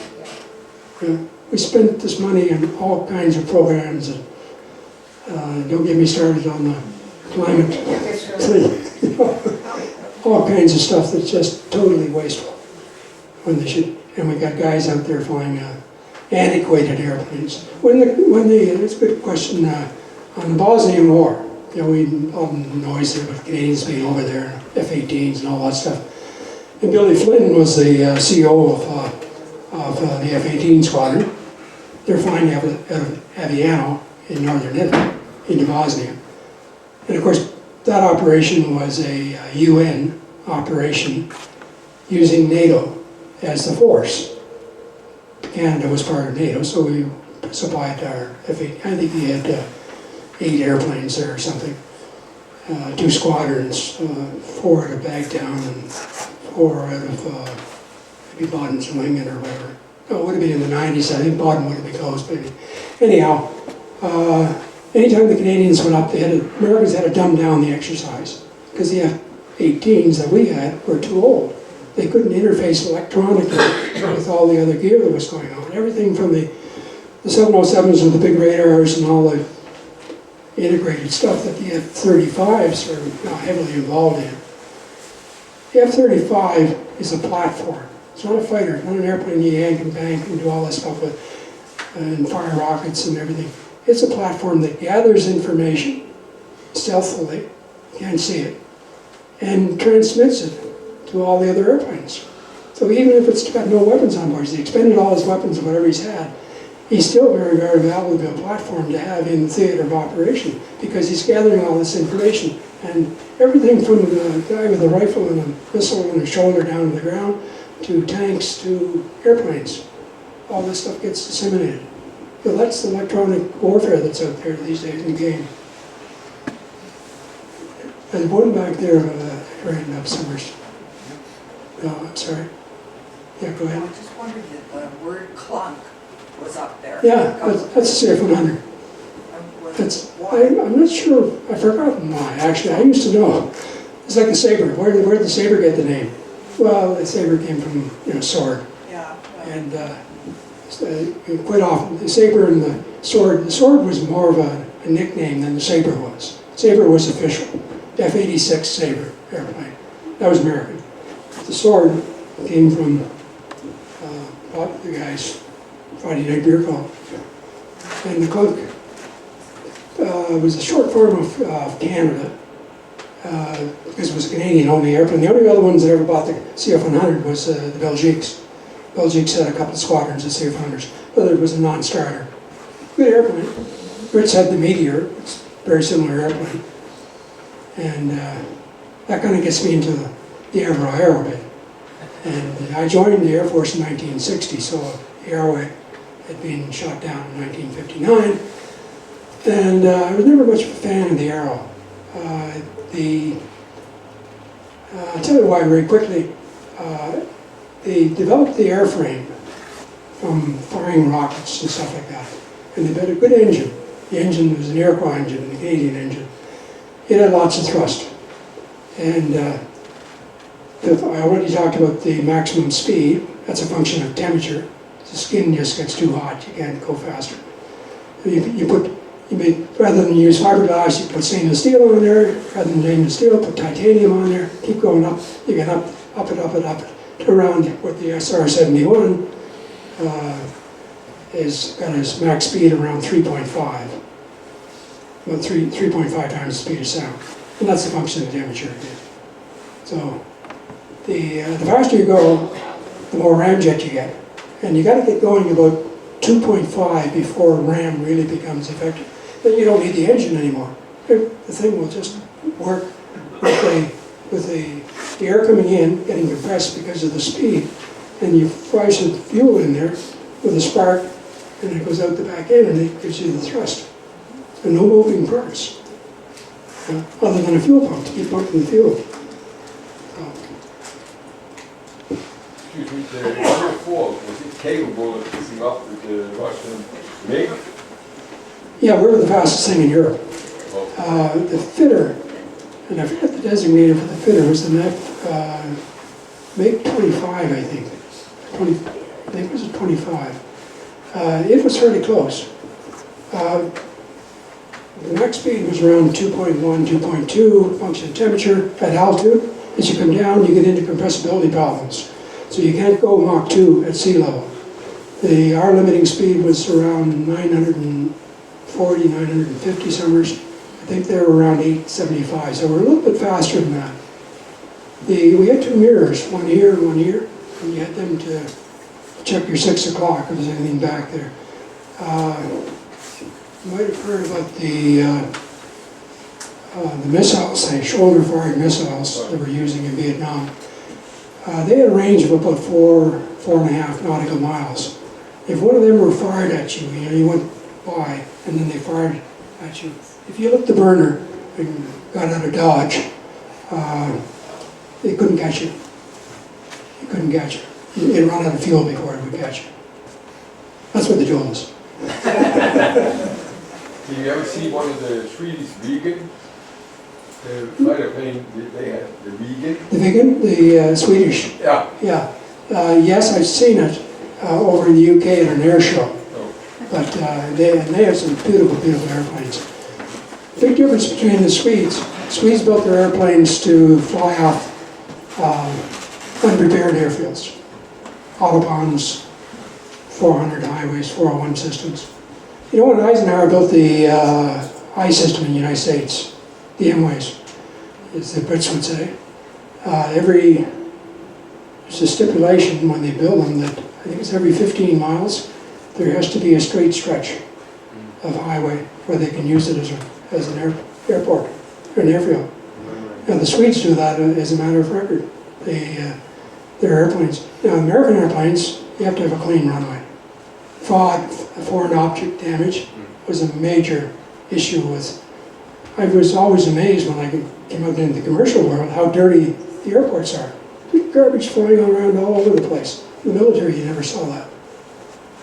Yeah. We spent this money on all kinds of programs, and don't get me started on the climate It's really- thing. All kinds of stuff that's just totally wasteful. When they should, and we got guys out there flying antiquated airplanes. It's a good question on the Bosnian War. We all the noise there with Canadians being over there, F-18s and all that stuff. And Billy Flynn was the CEO of the F-18 squadron. They're flying out of Aviano in northern Italy, into Bosnia. And of course, that operation was a UN operation using NATO as the force. Canada was part of NATO, so we supplied our F-18. I think we had 8 airplanes there or something. 2 squadrons, 4 out of Bagtown and 4 out of maybe Baden-Württemberg or whatever. No, it would have been in the 90s. I think Baden would have been close, maybe. Anyhow, anytime the Canadians went up, Americans had to dumb down the exercise because the F-18s that we had were too old. They couldn't interface electronically with all the other gear that was going on. Everything from the 707s with the big radars and all the integrated stuff that the F-35s are now heavily involved in. The F-35 is a platform. It's not a fighter, it's not an airplane you yank and bank and do all that stuff with, and fire rockets and everything. It's a platform that gathers information stealthily, you can't see it, and transmits it to all the other airplanes. So even if it's got no weapons on board, he's expended all his weapons or whatever he's had, he's still very, very valuable platform to have in the theater of operation because he's gathering all this information. And everything from the guy with a rifle and a missile on his shoulder down to the ground, to tanks, to airplanes, all this stuff gets disseminated. So that's the electronic warfare that's out there these days in the game. There's one back there right up somewhere. No, I'm sorry. Yeah, go I ahead. just wondered if the word clunk was up there. Yeah, that's a CF-100. I'm not sure, I've forgotten why, actually. I used to know. It's like the saber. Where did the saber get the name? Well, the saber came from, sword. Yeah. And quite often, the saber and the sword was more of a nickname than the saber was. Saber was official. F-86 Saber airplane. That was American. The sword came from the guys' Friday Night Beer Call. And the clunk was a short form of Canada, because it was a Canadian-only airplane. The only other ones that ever bought the CF-100 was the TWGHS. TWGHS had a couple of squadrons of CF-100s, but it was a non-starter. Good airplane. Brits had the Meteor, it's a very similar airplane. And that kind of gets me into the aero bit. And I joined the Air Force in 1960, so the Arrow had been shot down in 1959. And I was never much of a fan of the Arrow. I'll tell you why very quickly. They developed the airframe from firing rockets and stuff like that. And they had a good engine. The engine was an Iroquois engine, a Canadian engine. It had lots of thrust. And I already talked about the maximum speed. That's a function of temperature. The skin just gets too hot. You can't go faster. Rather than use fiberglass, you put stainless steel on there. Rather than stainless steel, put titanium on there. Keep going up. You get up it, to around what the SR-71 is got its max speed around 3.5. About 3.5 times the speed of sound. And that's a function of temperature again. So the faster you go, the more ramjet you get. And you got to get going about 2.5 before RAM really becomes effective. Then you don't need the engine anymore. The thing will just work with the air coming in, getting compressed because of the speed, and you fry some fuel in there with a spark, and it goes out the back end, and it gives you the thrust. So no moving parts, other than a fuel pump to keep pumping the fuel. Excuse me, the 104, was it capable of keeping up with the Russian MiG? Yeah, we were the fastest thing in Europe. Oh, The fitter, and I forget the designator for the fitter, was the MiG 25, I think. I think it was a 25. It was fairly close. The max speed was around 2.1, 2.2, function of temperature at altitude. As you come down, you get into compressibility problems. So you can't go Mach 2 at sea level. Our limiting speed was around 940, 950 summers. I think they were around 875, so we're a little bit faster than that. We had two mirrors, one here and one here, and you had them to check your 6 o'clock if there's anything back there. You might have heard about the missiles, the shoulder-fired missiles that we're using in Vietnam. They had a range of about 4.5 nautical miles. If one of them were fired at you, you went by, and then they fired at you. If you lit the burner and got out of Dodge, they couldn't catch you. You couldn't catch you. It'd run out of fuel before it would catch you. That's what the deal is. did you ever see one of the Swedish vegan? The fighter plane, they had the vegan? The vegan, the Swedish. Yeah. Yeah. Yes, I've seen it over in the UK at an air show. Oh. But they have some beautiful, beautiful airplanes. Big difference between the Swedes. Swedes built their airplanes to fly off unprepared airfields. Autobahns, 400 highways, 401 systems. You know, when Eisenhower built the I system in the United States, the M-ways, as the Brits would say, there's a stipulation when they build them that I think it's every 15 miles, there has to be a straight stretch of highway where they can use it as an airport, or an airfield. Now the Swedes do that as a matter of record. Their airplanes. Now American airplanes, you have to have a clean runway. Fog, foreign object damage was a major issue with. I was always amazed when I came out into the commercial world how dirty the airports are. There's garbage flying around all over the place. In the military, you never saw that.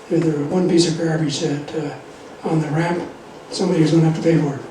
There was one piece of garbage that on the ramp, somebody was going to have to pay for it.